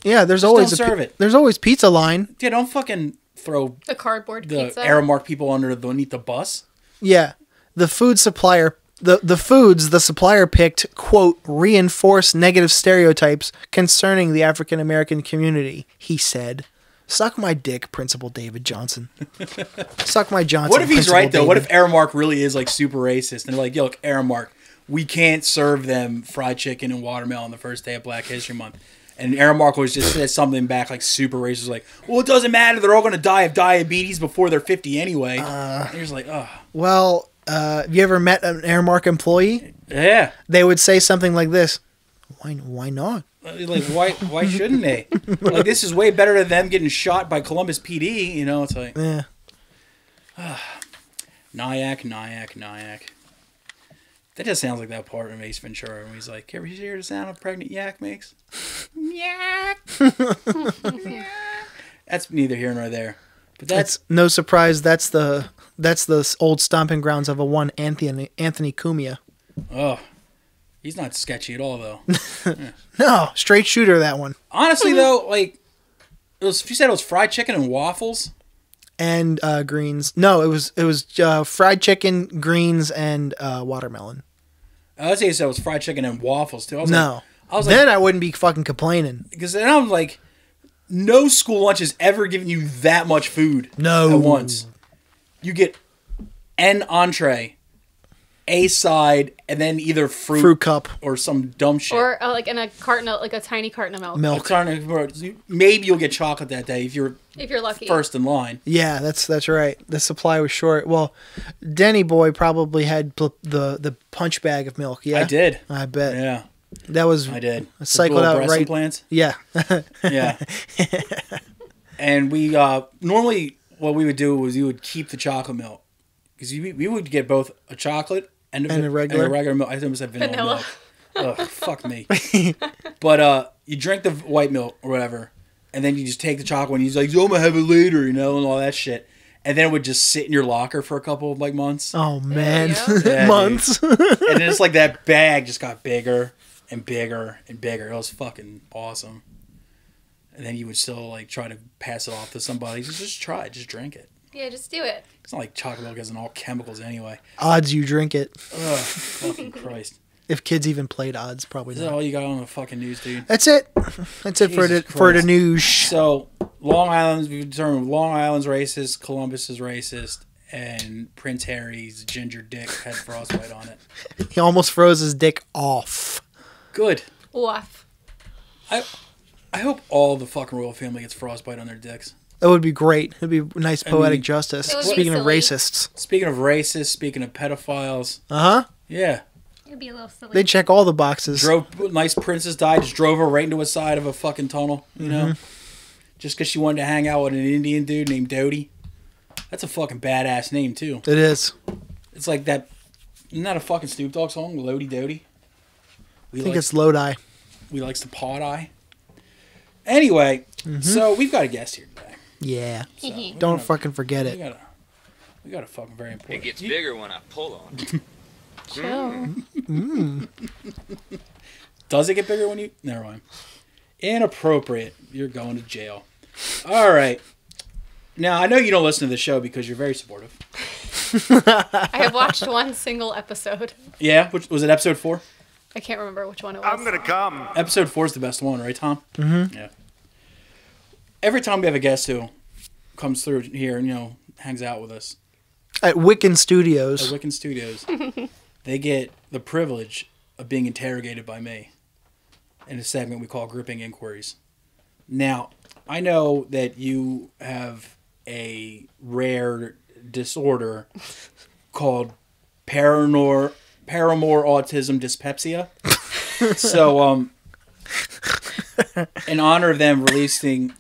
Yeah, there's Just always don't serve it. There's always pizza line. Yeah, don't fucking throw The cardboard the pizza. Aramark people underneath the bus. Yeah. The food supplier the foods the supplier picked, quote, reinforce negative stereotypes concerning the African American community, he said. Suck my dick, Principal David Johnson. Suck my Johnson. What if he's Principal right, though? What David. if Aramark really is, like, super racist? And they're like, yo, look, Aramark, we can't serve them fried chicken and watermelon the first day of Black History Month. And Aramark was just said something back, like, super racist, like, well, it doesn't matter. They're all going to die of diabetes before they're 50 anyway. And you're just like, oh. Well, have you ever met an Aramark employee? Yeah. They would say something like this. Why not? Like, why shouldn't they? Like, this is way better than them getting shot by Columbus PD. You know, it's like, Yeah. Nyack. That just sounds like that part of Ace Ventura when he's like, "Ever hear the sound a pregnant yak makes?" Yak. That's neither here nor there. But that's It's no surprise. That's the old stomping grounds of a one Anthony Cumia. oh, he's not sketchy at all though. No, straight shooter that one. Honestly though, like you said it was fried chicken and waffles. And greens. No, it was fried chicken, greens, and watermelon. I would say it was fried chicken and waffles too. I was No, like, then I wouldn't be fucking complaining. because then I was like, no school lunch has ever given you that much food No. at once. You get an entree, a side, and then either fruit cup. or some dumb shit. Or like in a carton, of, like a tiny carton of milk. Milk. Maybe you'll get chocolate that day if you're If you're lucky. first in line. Yeah, that's right. The supply was short. Well, Denny boy probably had the punch bag of milk. Yeah, I did. I bet. Yeah, That was I did. cycled Little out breast right. implants. Yeah. Yeah. And we normally what we would do was we would keep the chocolate milk because we would get both a chocolate and a regular? milk. I almost said vanilla Vanilla. milk. Ugh, fuck me. But you drink the white milk or whatever, and then you just take the chocolate and he's like, "Oh, I'm gonna have it later," and all that shit. And then it would just sit in your locker for a couple of months. Oh man, Yeah. Yeah, months. And then it's like that bag just got bigger and bigger and bigger. It was fucking awesome. And then you would still try to pass it off to somebody. Just try it. Just drink it. Yeah, just do it. It's not like chocolate milk isn't all chemicals anyway. Odds you drink it. Ugh, fucking Christ. If kids even played odds, probably Is that not. all you got on the fucking news, dude? That's it. That's it for Jesus the Christ. news. So, Long Island's, we've determined Long Island's racist, Columbus is racist, and Prince Harry's ginger dick had frostbite on it. He almost froze his dick off. Good. Woof. I hope all the fucking royal family gets frostbite on their dicks. That would be great. It'd be nice poetic mean, justice. It would be Speaking of silly. racists. Speaking of racists, speaking of pedophiles, Uh-huh. yeah. It'd be a little silly. They check all the boxes. Nice princess died, just drove her right into a side of a fucking tunnel, you know? Just because she wanted to hang out with an Indian dude named Dodie. That's a fucking badass name, too. It is. It's like that, isn't that a fucking Snoop Dogg song, Lodi Dodie? I think it's Lodi. We likes to pod eye. Anyway, so we've got a guest here today. Yeah. So Don't fucking forget it. we got a fucking very important. It gets bigger when I pull on it. Chill. Does it get bigger when you... Never mind. Inappropriate. You're going to jail. All right. Now, I know you don't listen to the show because you're very supportive. I have watched one single episode. Yeah? Which, was it episode 4? I can't remember which one it was. I'm gonna come. Episode 4 is the best one, right, Tom? Mm-hmm. Yeah. Every time we have a guest who comes through here and, hangs out with us At Wiccan at Studios. Wiccan Studios, they get the privilege of being interrogated by me in a segment we call Gripping Inquiries. Now, I know that you have a rare disorder called Paramore Autism Dyspepsia. So, in honor of them releasing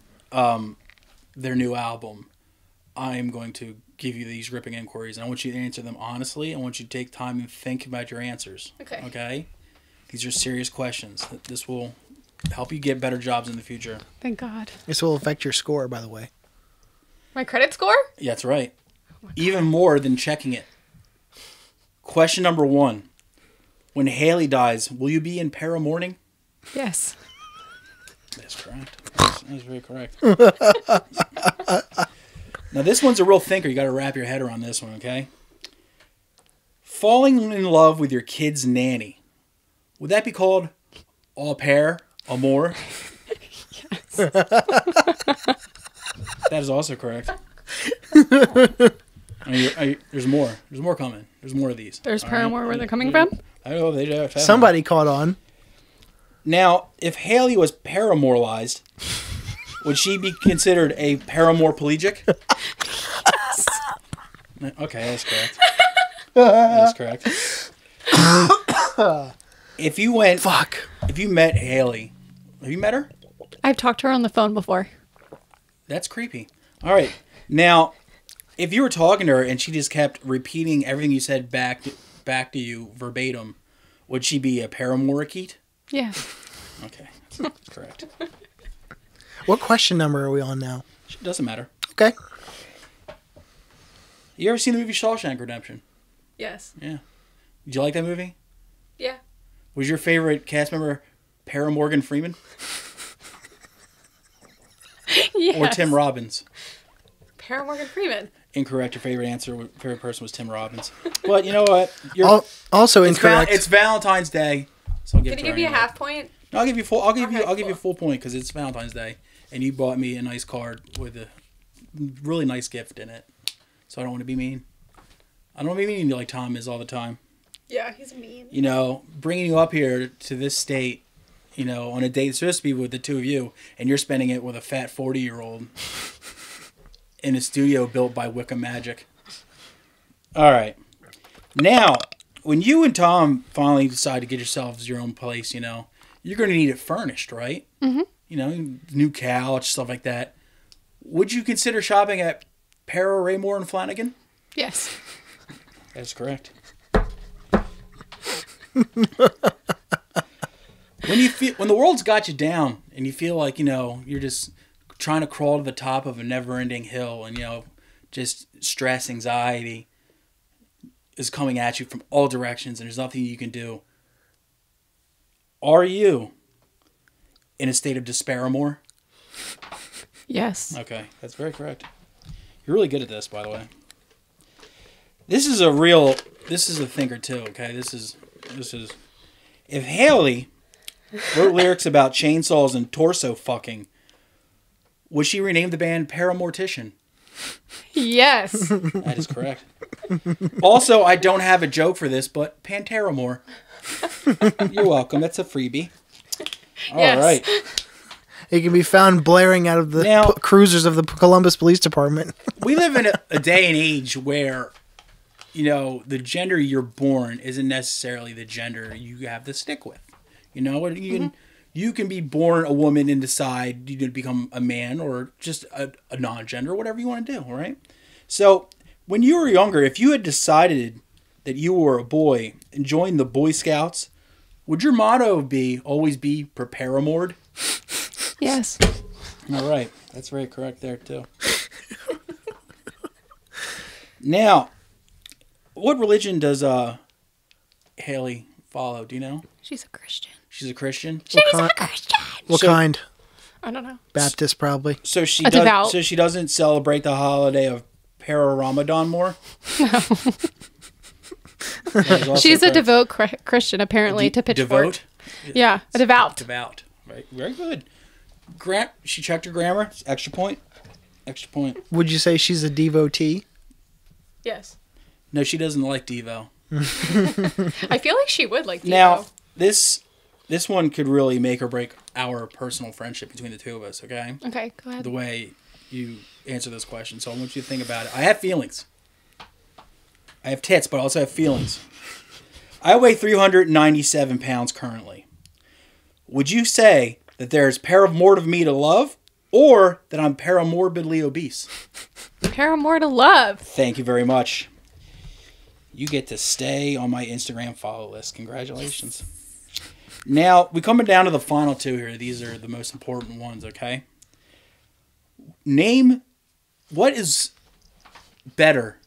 their new album, I'm going to give you these gripping inquiries, and I want you to answer them honestly. I want you to take time and think about your answers. Okay. Okay? These are serious questions. This will help you get better jobs in the future. Thank God. This will affect your score, by the way. My credit score? Yeah, that's right. Even more than checking it. Question number 1. When Haley dies, will you be in paramourning? Yes. That's correct. That's very correct. Now, this one's a real thinker. You got to wrap your head around this one, okay? Falling in love with your kid's nanny. Would that be called au pair, amour? Yes. That is also correct. There's more. There's more coming. There's more of these. There's All Paramore right? where they're coming from? I know they do. Somebody caught on. Now, if Haley was paramoralized, would she be considered a paramorplegic? Okay, that's correct. That's correct. If you met Haley, have you met her? I've talked to her on the phone before. That's creepy. All right. Now, if you were talking to her and she just kept repeating everything you said back back to you verbatim, would she be a paramourachite? Yeah. Okay, that's correct. What question number are we on now? It doesn't matter. Okay. You ever seen the movie Shawshank Redemption? Yes. Yeah. Did you like that movie? Yeah. Was your favorite cast member Para Morgan Freeman Yes. or Tim Robbins? Para Morgan Freeman. Incorrect. Your favorite person was Tim Robbins. But you know what? Also It's incorrect. It's Valentine's Day, so I'll give Can it you to give me a her anyway. half point? No, I'll give you full. I'll give Okay, you a full point because it's Valentine's Day, and you bought me a nice card with a really nice gift in it. So I don't want to be mean. I don't want to be mean like Tom is all the time. Yeah, he's mean. You know, bringing you up here to this state, you know, on a date that's supposed to be with the two of you, and you're spending it with a fat 40-year-old in a studio built by Wicca Magic. All right. Now, when you and Tom finally decide to get yourselves your own place, you know, you're going to need it furnished, right? Mm-hmm. You know, new couch, stuff like that. Would you consider shopping at Para, Raymore, and Flanagan? Yes. That's correct. When the world's got you down and you feel like, you know, you're just trying to crawl to the top of a never-ending hill and, you know, just stress, anxiety is coming at you from all directions and there's nothing you can do. Are you in a state of despair more? Yes. Okay, that's very correct. You're really good at this, by the way. This is a thinker too, okay? This is if Haley wrote lyrics about chainsaws and torso fucking, would she rename the band Paramortician? Yes. That is correct. Also, I don't have a joke for this, but Panteramore. You're welcome. That's a freebie. All Yes. right. It can be found blaring out of the Now- cruisers of the Columbus Police Department. We live in a day and age where, you know, the gender you're born isn't necessarily the gender you have to stick with. You know, you can be born a woman and decide you to become a man or just a non-gender, whatever you want to do, all right? So, when you were younger, if you had decided that you were a boy and joined the Boy Scouts, would your motto always be preparamored? Yes. All right. That's very correct there, too. Now, what religion does Haley follow? Do you know? She's a Christian. She's a Christian? What So- kind? I don't know. Baptist, probably. So she Devout. So she doesn't celebrate the holiday of Para Ramadan more? No. She's a devout Christian, apparently, to Pitchfork. Devote? Yeah, a devout. Devout. Right. Very good. She checked her grammar. Extra point. Extra point. Would you say she's a devotee? Yes. No, she doesn't like Devo. I feel like she would like Devo. Now, this one could really make or break our personal friendship between the two of us, okay? Okay, go ahead. The way you answer this question. So I want you to think about it. I have feelings. I have tits, but I also have feelings. I weigh 397 pounds currently. Would you say that there's paramore of me to love or that I'm paramorbidly obese? Paramore to love. Thank you very much. You get to stay on my Instagram follow list. Congratulations. Now, we're coming down to the final two here. These are the most important ones, okay? Name what is better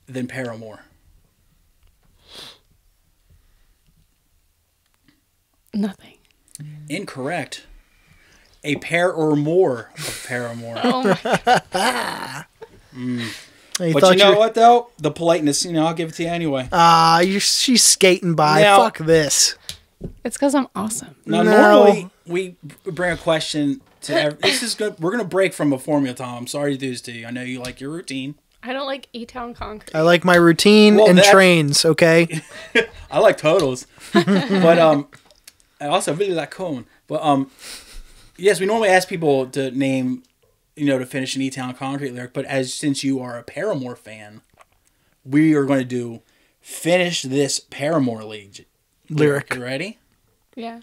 than Paramore? Nothing. Incorrect. A pair or more of Paramore. Oh my. But you know what, though? The politeness, I'll give it to you anyway. She's skating by. Now- Fuck this. It's because I'm awesome. Now, No. normally, we bring a question to this is good. We're going to break from a formula, Tom. I'm sorry to do this to you. I know you like your routine. I don't like E-Town Concrete. I like my routine Well, and that- trains, okay? I like totals. But I also really like cone. But yes, we normally ask people to name, to finish an E-Town Concrete lyric. But since you are a Paramore fan, we are going to do finish this Paramore lyric. You ready? Yeah.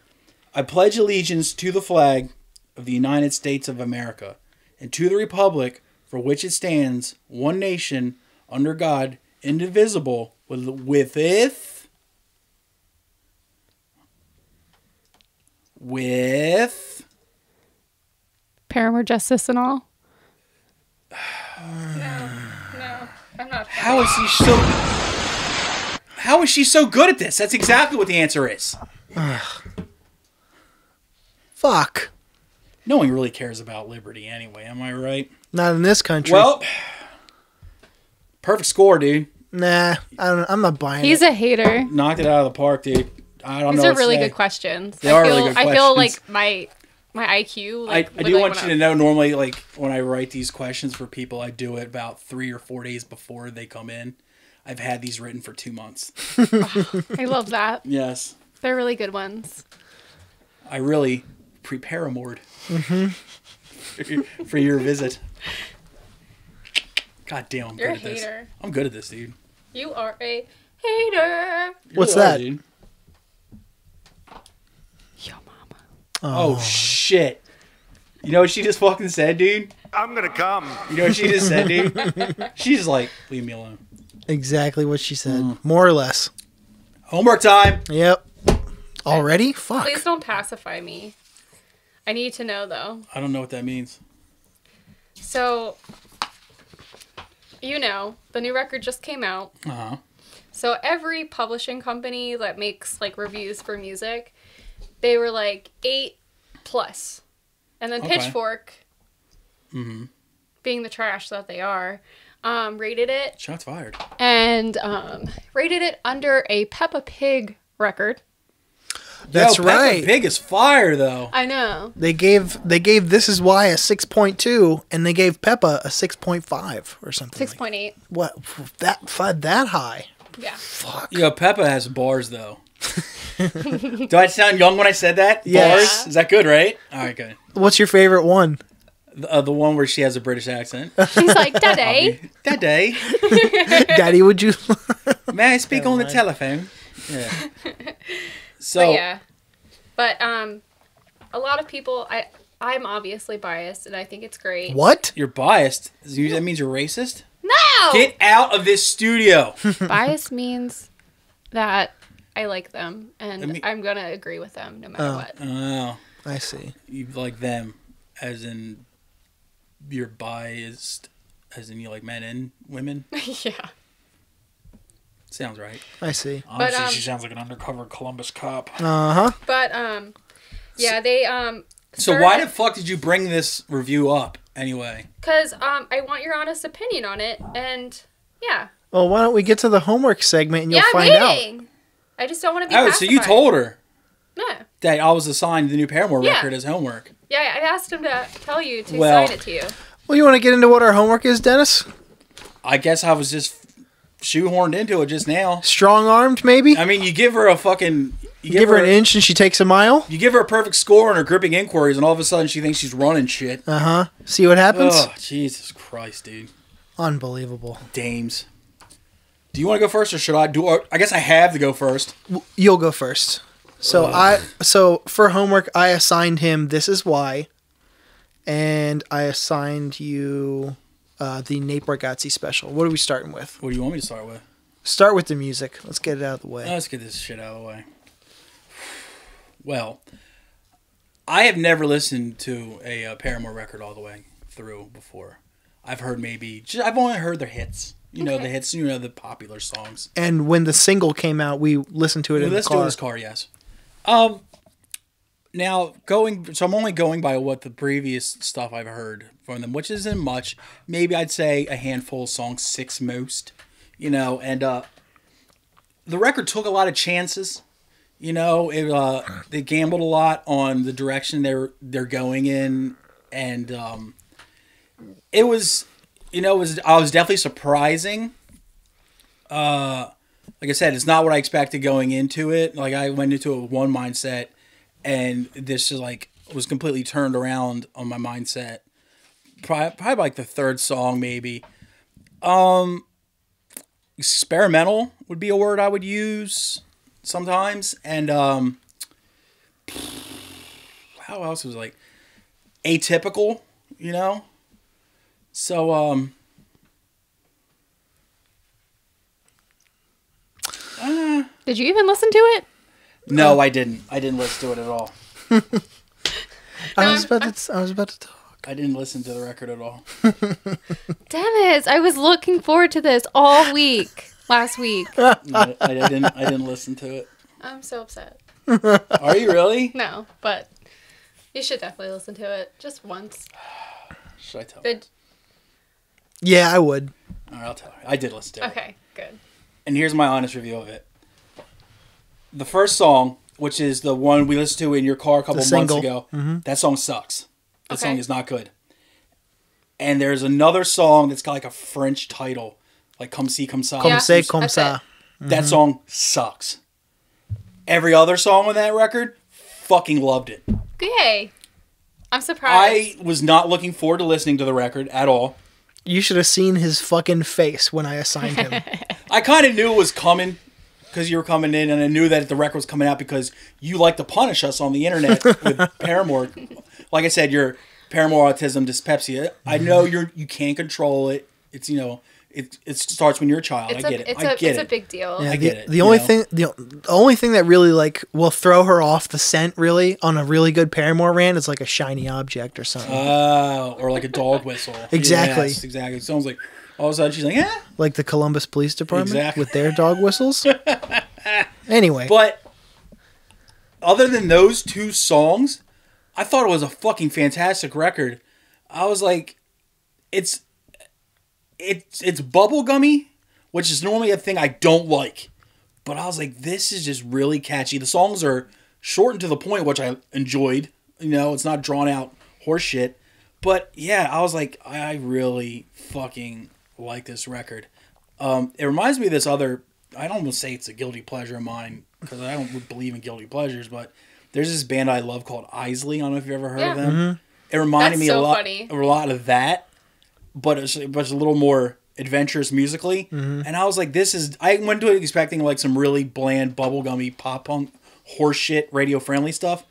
I pledge allegiance to the flag of the United States of America and to the republic for which it stands, one nation, under God, indivisible, with Paramore Justice and all. No, I'm not. How is she so good at this? That's exactly what the answer is. Fuck. No one really cares about Liberty anyway, am I right? Not in this country. Well, perfect score, dude. Nah, I'm not buying He's it. a hater. Knocked it out of the park, dude. I don't know. These are what to really say. good questions. They are really good I feel questions. like my IQ. I do want you to know, normally, like, when I write these questions for people, I do it about 3 or 4 days before they come in. I've had these written for 2 months. I love that. Yes. They're really good ones. I really prepare-amored for your visit. God damn, I'm You're good a at this. hater. I'm good at this, dude. You are a hater. What's You are, that? dude. Yo, mama. Oh, shit. You know what she just fucking said, dude? I'm gonna come. You know what she just said, dude? She's like, leave me alone. Exactly what she said. More or less. Homework time. Yep. Already? Fuck. Please don't pacify me. I need to know, though. I don't know what that means. So, you know, the new record just came out. Uh-huh. So every publishing company that makes like reviews for music, they were like 8+. And then Okay. Pitchfork, being the trash that they are, rated it Shots fired. and rated it under a Peppa Pig record. That's Yo, Peppa right. Pig is fire, though. I know. They gave This Is Why a 6.2 and they gave Peppa a 6.5 or something. 6.8. What? That high? Yeah. Fuck. Yo, Peppa has bars, though. Do I sound young when I said that? Yes. Bars? Is that good, right? All right, good. What's your favorite one? The one where she has a British accent. She's like, Daddy. That day, Daddy, would you? may I speak on the telephone? Yeah. So, But yeah. But a lot of people, I'm obviously biased and I think it's great. What? you're biased. That means you're racist? No! Get out of this studio. Bias means that I like them and I mean- I'm going to agree with them no matter what. Oh, I see. you like them, as in you're biased, as in you like men and women? Yeah. Sounds right. I see. Honestly, But, she sounds like an undercover Columbus cop. Uh huh. But yeah, they So why the fuck did you bring this review up anyway? cuz I want your honest opinion on it and yeah. Well, why don't we get to the homework segment and you'll I'm find out. waiting. I just don't want to be Oh, so you pacified. told her No. that I was assigned the new Paramore Yeah. record as homework. Yeah, I asked him to tell you to Well- sign it to you. Well, you want to get into what our homework is, Dennis? I guess I was just shoehorned into it just now. Strong armed, maybe? I mean, you give her a fucking... You Give her an inch and she takes a mile? You give her a perfect score on her gripping inquiries, and all of a sudden she thinks she's running shit. Uh huh. See what happens? Oh, Jesus Christ, dude. Unbelievable. Dames. Do you want to go first, or should I? I guess I have to go first. You'll go first. So for homework, I assigned him This Is Why, and I assigned you the Nate Bargatze special. What are we starting with? What do you want me to start with? Start with the music. Let's get it out of the way. Let's get this shit out of the way. Well, I have never listened to a Paramore record all the way through before. I've heard I've only heard their hits. You know, the hits, the popular songs. And when the single came out, we listened to it in the Let's do car. it in this car, yes. Now, I'm only going by what the previous stuff I've heard from them, which isn't much. Maybe I'd say a handful of songs, 6 most. And the record took a lot of chances. They gambled a lot on the direction they're going in, and it was, I was definitely surprising. Like I said, it's not what I expected going into it. Like, I went into it with one mindset, and this is was completely turned around on my mindset. Probably like the third song, maybe. Experimental would be a word I would use sometimes, and how else was atypical, So Did you even listen to it? No, I didn't. I didn't listen to it at all. I was about to talk. I didn't listen to the record at all. Damn it! I was looking forward to this all week. Last week. No, I didn't listen to it. I'm so upset. Are you really? No, but you should definitely listen to it just once. Should I tell her? Did Yeah, I would. All right, I'll tell her. I did listen to it. Okay, good. And here's my honest review of it. The first song, which is the one we listened to in your car a couple months ago, that song sucks. That song is not good. And there's another song that's got like a French title, like Comme Si, Comme Ça. Comme c'est, comme that's ça. it. That song sucks. Every other song on that record, fucking loved it. Yay. I'm surprised. I was not looking forward to listening to the record at all. You should have seen his fucking face when I assigned him. I kind of knew it was coming because you were coming in, and I knew that the record was coming out because you like to punish us on the internet with Paramore. Like I said, your Paramore autism dyspepsia. I know you can't control it. It's it starts when you're a child. I get it. It's a big deal. Yeah, I get it. The only thing that really like will throw her off the scent really on a really good Paramore rant is like a shiny object or something. Or like a dog whistle. Exactly. Yes, exactly. It sounds like all of a sudden she's like, eh. Like the Columbus Police Department Exactly. with their dog whistles. Anyway, But other than those two songs, I thought it was a fucking fantastic record. I was like, it's bubblegummy, which is normally a thing I don't like. But I was like, this is just really catchy. The songs are short and to the point, which I enjoyed. It's not drawn out horse shit. But yeah, I was like, I really fucking like this record. It reminds me of this other, I don't want to say it's a guilty pleasure of mine, because I don't believe in guilty pleasures, but there's this band I love called Isley. I don't know if you've ever heard of them. Mm-hmm. It reminded me so a lot funny. of that, but it's a little more adventurous musically. Mm-hmm. And I was like, I went to it expecting like some really bland bubblegummy pop punk horseshit radio friendly stuff.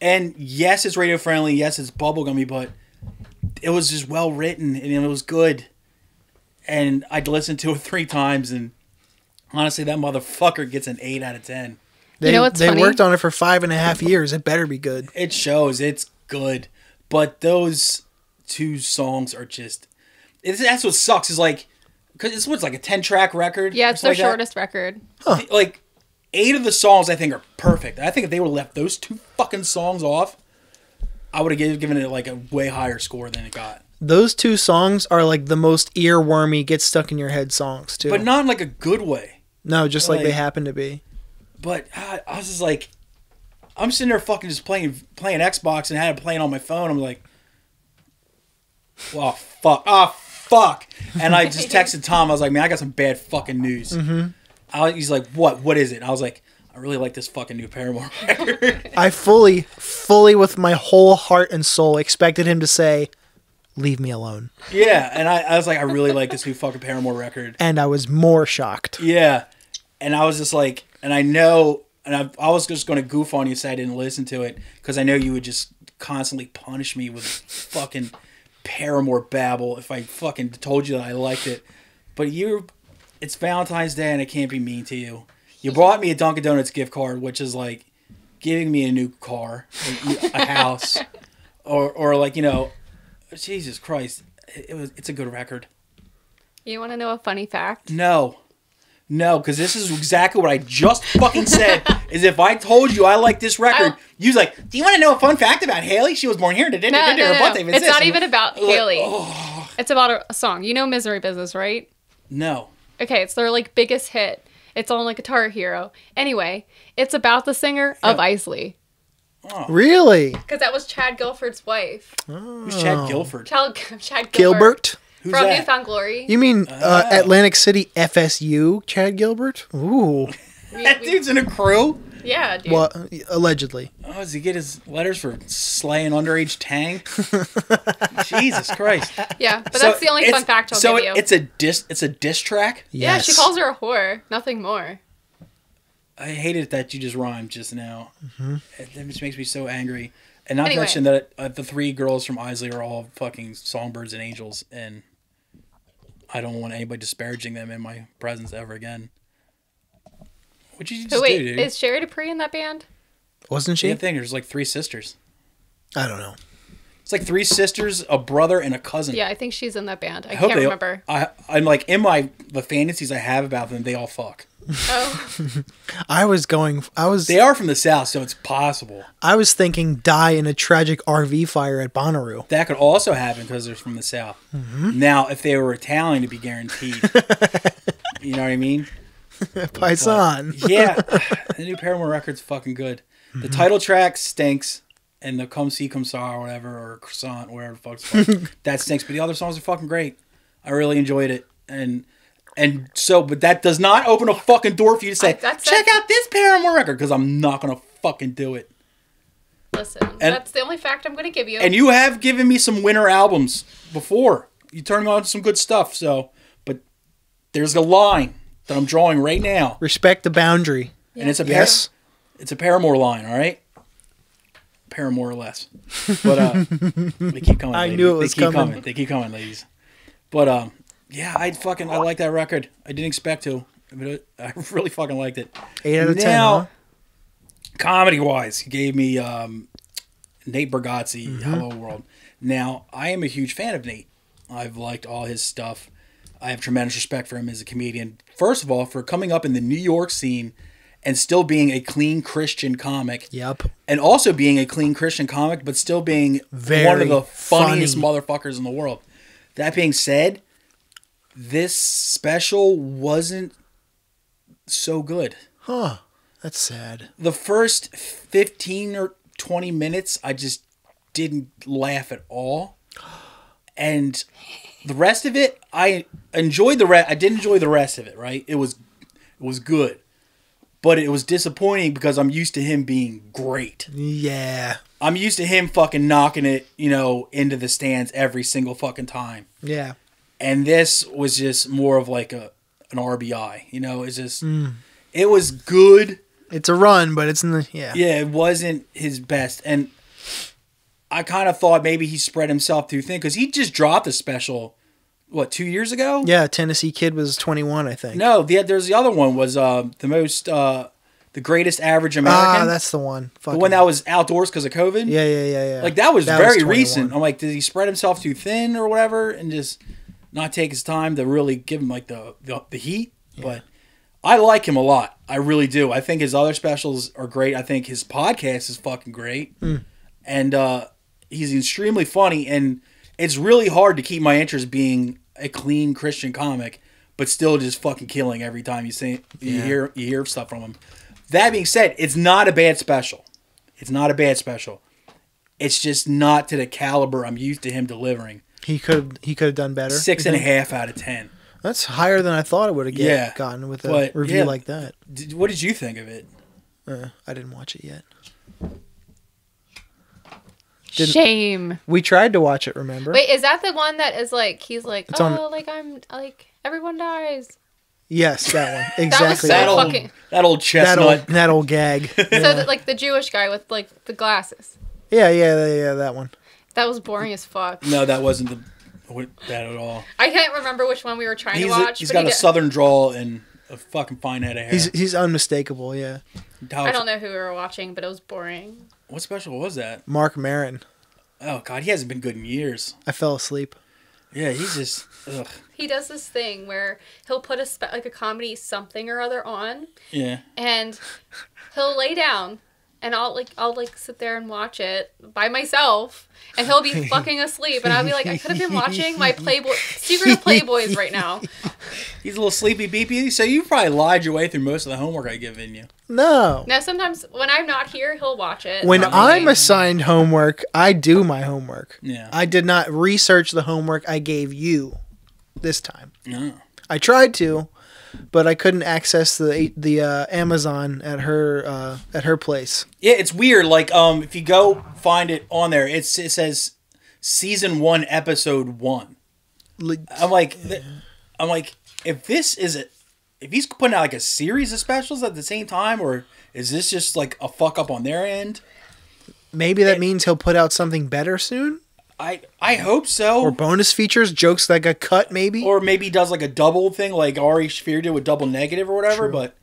And yes, it's radio friendly. Yes, it's bubblegummy, but it was just well written and it was good. And I'd listened to it 3 times, and honestly, that motherfucker gets an 8 out of 10. they, You know what's they funny? worked on it for 5.5 years. It better be good. It shows. It's good. But those 2 songs are just... that's what sucks, is like... Because it's like a 10-track record? Yeah, it's their like that. shortest record. Like, 8 of the songs I think are perfect. I think if they would have left those 2 fucking songs off, I would have given it like a way higher score than it got. Those 2 songs are like the most earwormy, get stuck in your head songs too. But not in like a good way. No, just like they like- happen to be. But I was just like... I'm sitting there fucking just playing Xbox and had it playing on my phone. I'm like... Oh, fuck. Oh, fuck. And I just texted Tom. I was like, man, I got some bad fucking news. Mm-hmm. He's like, what? What is it? I was like, I really like this fucking new Paramore record. I fully with my whole heart and soul expected him to say, leave me alone. Yeah. And I was like, I really like this new fucking Paramore record. And I was more shocked. Yeah. And I was just like, and I know, and I was just going to goof on you and say I didn't listen to it, because I know you would just constantly punish me with fucking Paramore babble if I fucking told you that I liked it. But it's Valentine's Day and I can't be mean to you. You brought me a Dunkin' Donuts gift card, which is like giving me a new car, a house, or like, Jesus Christ. It's a good record. You want to know a funny fact? No, because this is exactly what I just fucking said. Is if I told you I like this record, you was like, do you want to know a fun fact about Haley? She was born here. No. Birthday was It's this. not even about Haley. Oh. It's about a song. You know Misery Business, right? No. Okay, it's their like biggest hit. It's on like Guitar Hero. Anyway, it's about the singer of Isley. Really? Because that was Chad Guilford's wife. Who's Chad Guilford? Chad Gilbert. Gilbert? Who's From that? Newfound Glory. You mean Atlantic City FSU, Chad Gilbert? Ooh. That dude's in a crew? Yeah, dude. Well, allegedly. Oh, does he get his letters for slaying underage tang? Jesus Christ. Yeah, but that's the only fun fact I'll give you. It's a diss track? Yeah, she calls her a whore. Nothing more. I hated that you just rhymed just now. Mm-hmm. It just makes me so angry. And not to Anyway. mention that the 3 girls from Isley are all fucking songbirds and angels, and I don't want anybody disparaging them in my presence ever again. What'd you just So wait, do, dude? is Sherry Dupree in that band? Wasn't she? Same thing. There's like 3 sisters. I don't know. It's like 3 sisters, a brother, and a cousin. Yeah, I think she's in that band. I hope can't they- remember. I'm like in the fantasies I have about them. They all fuck. Oh, They are from the South, so it's possible. I was thinking die in a tragic RV fire at Bonnaroo. That could also happen because they're from the South. Mm-hmm. Now, if they were Italian, it'd be guaranteed. You know what I mean? Paisan. Yeah, the new Paramore record's fucking good. The title track stinks, and the Come See Come Saw or whatever, or Croissant, whatever the fuck's fucking, that stinks. But the other songs are fucking great. I really enjoyed it, and so, but that does not open a fucking door for you to say, check out this Paramore record, because I'm not gonna fucking do it. listen, that's the only fact I'm going to give you. And you have given me some winter albums before. You turned me on to some good stuff, so, but there's a line that I'm drawing right now. Respect the boundary. And it's a Yes. it's a Paramore line, all right? Paramore or less. But they keep coming. I ladies. knew it was they keep coming. They keep coming, ladies. But yeah, I like that record. I didn't expect to, but I really fucking liked it. 8 out of 10. Now, Huh? comedy wise, he gave me Nate Bargatze, Mm-hmm. Hello World. Now, I am a huge fan of Nate. I've liked all his stuff. I have tremendous respect for him as a comedian. First of all, for coming up in the New York scene and still being a clean Christian comic. Yep. And also being a clean Christian comic, but still being one Very of the funniest funny. motherfuckers in the world. That being said, this special wasn't so good. Huh. That's sad. The first 15 or 20 minutes, I just didn't laugh at all. And the rest of it, I enjoyed I did enjoy the rest of it, right? It was good. But it was disappointing because I'm used to him being great. Yeah. I'm used to him fucking knocking it, into the stands every single fucking time. Yeah. And this was just more of like an RBI. It's just, it was good. It's a run, but it's in the, yeah. Yeah, it wasn't his best. And I kind of thought maybe he spread himself too thin because he just dropped a special, 2 years ago? Yeah, Tennessee Kid was 21, I think. No, there's the other one was the greatest average American. Ah, that's the one. The one that was outdoors because of COVID. Yeah. Like that was very 21. recent. I'm like, did he spread himself too thin or whatever, and just not take his time to really give him like the heat? Yeah. But I like him a lot. I really do. I think his other specials are great. I think his podcast is fucking great, and he's extremely funny. And it's really hard to keep my interest being a clean Christian comic, but still just fucking killing every time you hear stuff from him. That being said, it's not a bad special. It's not a bad special. It's just not to the caliber I'm used to him delivering. He could have done better. 6.5 out of 10. That's higher than I thought it would have gotten with a review like that. What did you think of it? I didn't watch it yet. Shame. We tried to watch it, remember? Wait, is that the one that is like, he's like, It's on- I'm like, everyone dies. Yes, that one. Exactly. That was so That fucking... That old chestnut. that old gag. So that, like the Jewish guy with like the glasses. Yeah, that one. That was boring as fuck. No, that wasn't that at all. I can't remember which one we were trying to watch. He's but got a southern drawl and a fucking fine head of hair. He's unmistakable, yeah. I don't know who we were watching, but it was boring. What special was that? Mark Maron. Oh, God, he hasn't been good in years. I fell asleep. Yeah, he's just... Ugh. He does this thing where he'll put a comedy something or other on, Yeah. and he'll lay down, and I'll sit there and watch it by myself, and he'll be fucking asleep, and I'll be like, I could have been watching my Secret of Playboys right now. He's a little sleepy beepy, so you probably lied your way through most of the homework I given you. No. Now sometimes when I'm not here, he'll watch it. When I'm assigned homework, I do my homework. Yeah. I did not research the homework I gave you this time. No. I tried to, but I couldn't access the Amazon at her place. Yeah, it's weird. Like, if you go find it on there, it says season 1, episode 1. I'm like, if he's putting out like a series of specials at the same time, or is this just like a fuck up on their end? Maybe that means he'll put out something better soon. I hope so. Or bonus features, jokes that got cut, maybe. Or maybe he does like a double thing, like Ari Shaffir did with Double Negative or whatever. True. But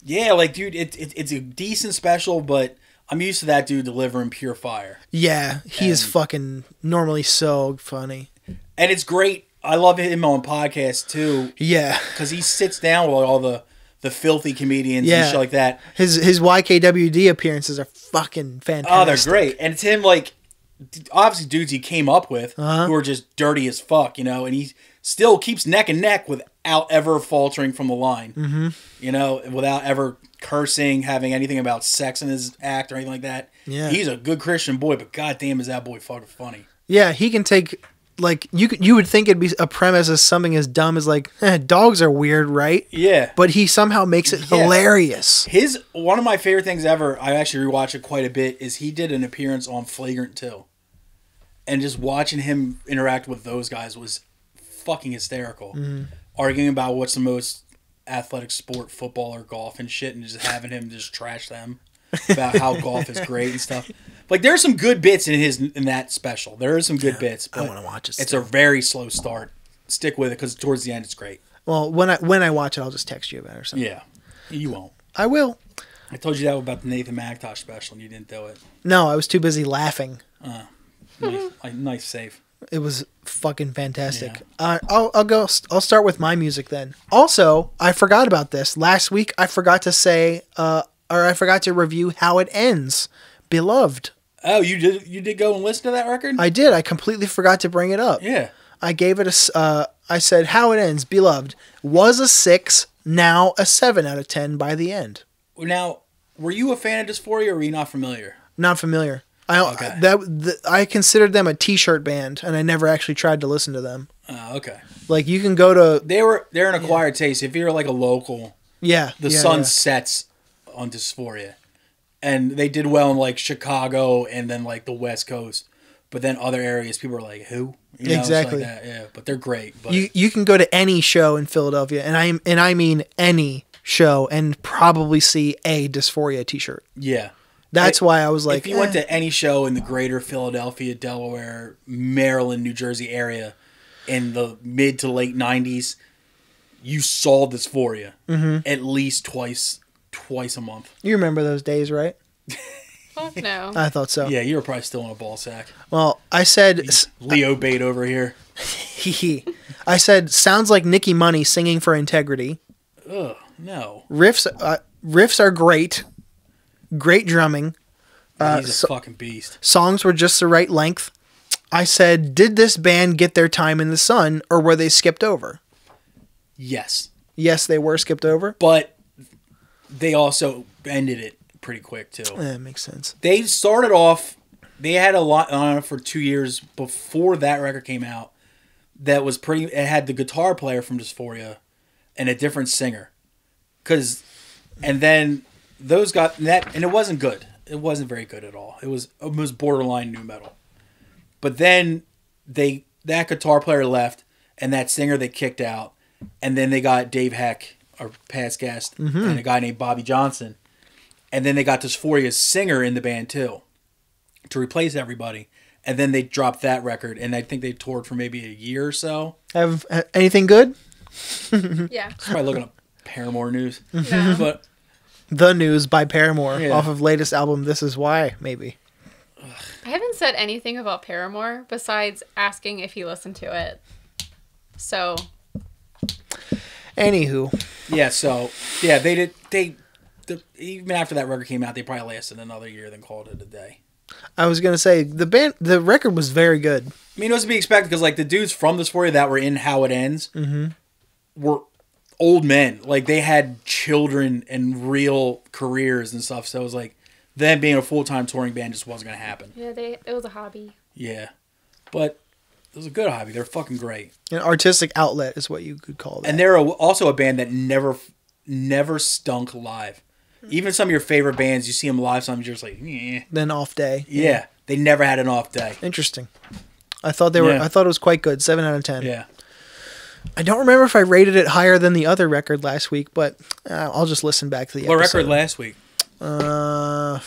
Yeah, like, dude, it's a decent special, but I'm used to that dude delivering pure fire. Yeah, he is fucking normally so funny. And it's great. I love him on podcasts, too. Yeah. Because he sits down with all the filthy comedians and shit like that. His YKWd appearances are fucking fantastic. Oh, they're great. And it's him, like, obviously dudes he came up with who are just dirty as fuck, you know, and he still keeps neck and neck without ever faltering from the line, you know, without ever cursing, having anything about sex in his act or anything like that. Yeah. He's a good Christian boy, but goddamn is that boy fucking funny. Yeah, he can take, like, you would think it'd be a premise as something as dumb as, like, dogs are weird, right? Yeah. But he somehow makes it hilarious. One of my favorite things ever, I actually rewatched it quite a bit, is he did an appearance on Flagrant 2. And just watching him interact with those guys was fucking hysterical. Arguing about what's the most athletic sport, football or golf and shit, and just having him just trash them about how golf is great and stuff. Like, there's some good bits in that special. There are some good bits, but I want to watch it. It's a very slow start. Stick with it because towards the end it's great. Well, when I watch it, I'll just text you about it or something. Yeah, you won't. I will. I told you that about the Nathan McIntosh special, and you didn't do it. No, I was too busy laughing. Nice save. It was fucking fantastic. I'll start with my music then. Also, I forgot about this last week. I forgot to say, or I forgot to review How It Ends, Beloved. Oh, you did go and listen to that record? I did. I completely forgot to bring it up. Yeah. I gave it I said How It Ends, Beloved was a 6, now a 7 out of 10 by the end. Now, were you a fan of Dysphoria or were you not familiar? Not familiar. I considered them a t-shirt band, and I never actually tried to listen to them. Okay. Like, you can go to... They're an acquired taste. If you're like a local, the sun sets on Dysphoria. And they did well in like Chicago and then like the West Coast. But then other areas, people are like, who? You know, exactly. Like that. Yeah, but they're great. But... You can go to any show in Philadelphia, and I mean any show, and probably see a Dysphoria t-shirt. Yeah. That's why I was like... If you went to any show in the greater Philadelphia, Delaware, Maryland, New Jersey area in the mid to late 90s, you saw Dysphoria at least twice a month. You remember those days, right? Fuck no. I thought so. Yeah, you were probably still in a ball sack. Well, I said... Leo bait over here. I said, sounds like Nicky Money singing for Integrity. Ugh, no. Riffs are great. Great drumming. He's a fucking beast. Songs were just the right length. I said, did this band get their time in the sun, or were they skipped over? Yes. Yes, they were skipped over. But they also ended it pretty quick, too. That makes sense. They started off... They had a lot on it for 2 years before that record came out. That was pretty... It had the guitar player from Dysphoria and a different singer. And then... Those got that, and it wasn't good. It wasn't very good at all. It was borderline nu metal. But then that guitar player left, and that singer they kicked out, and then they got Dave Heck, our past guest, and a guy named Bobby Johnson, and then they got Dysphoria's singer in the band too, to replace everybody. And then they dropped that record, and I think they toured for maybe a year or so. Have anything good? Yeah. Probably looking up Paramore news, No. but. The News by Paramore, Yeah. off of latest album This Is Why, maybe. I haven't said anything about Paramore besides asking if he listened to it. So. Anywho. Yeah, so, yeah, even after that record came out, they probably lasted another year, then called it a day. I was going to say, the record was very good. I mean, it was to be expected because, like, the dudes from Dysphoria that were in How It Ends were old men. Like, they had children and real careers and stuff. So it was like, them being a full-time touring band just wasn't going to happen. Yeah, it was a hobby. Yeah. But it was a good hobby. They're fucking great. An artistic outlet is what you could call that. And they're also a band that never stunk live. Even some of your favorite bands, you see them live, sometimes you're just like, eh. Then off day. Yeah. They never had an off day. Interesting. I thought it was quite good. 7 out of 10. Yeah. I don't remember if I rated it higher than the other record last week, but I'll just listen back to the What episode. record last week? Fuck. I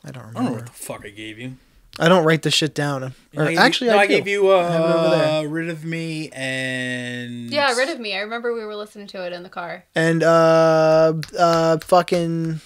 don't I don't know remember. what the fuck I gave you. I don't write this shit down. Or, actually, I do. gave you I have it over there. Rid of Me and... Yeah, Rid of Me. I remember we were listening to it in the car. And fucking...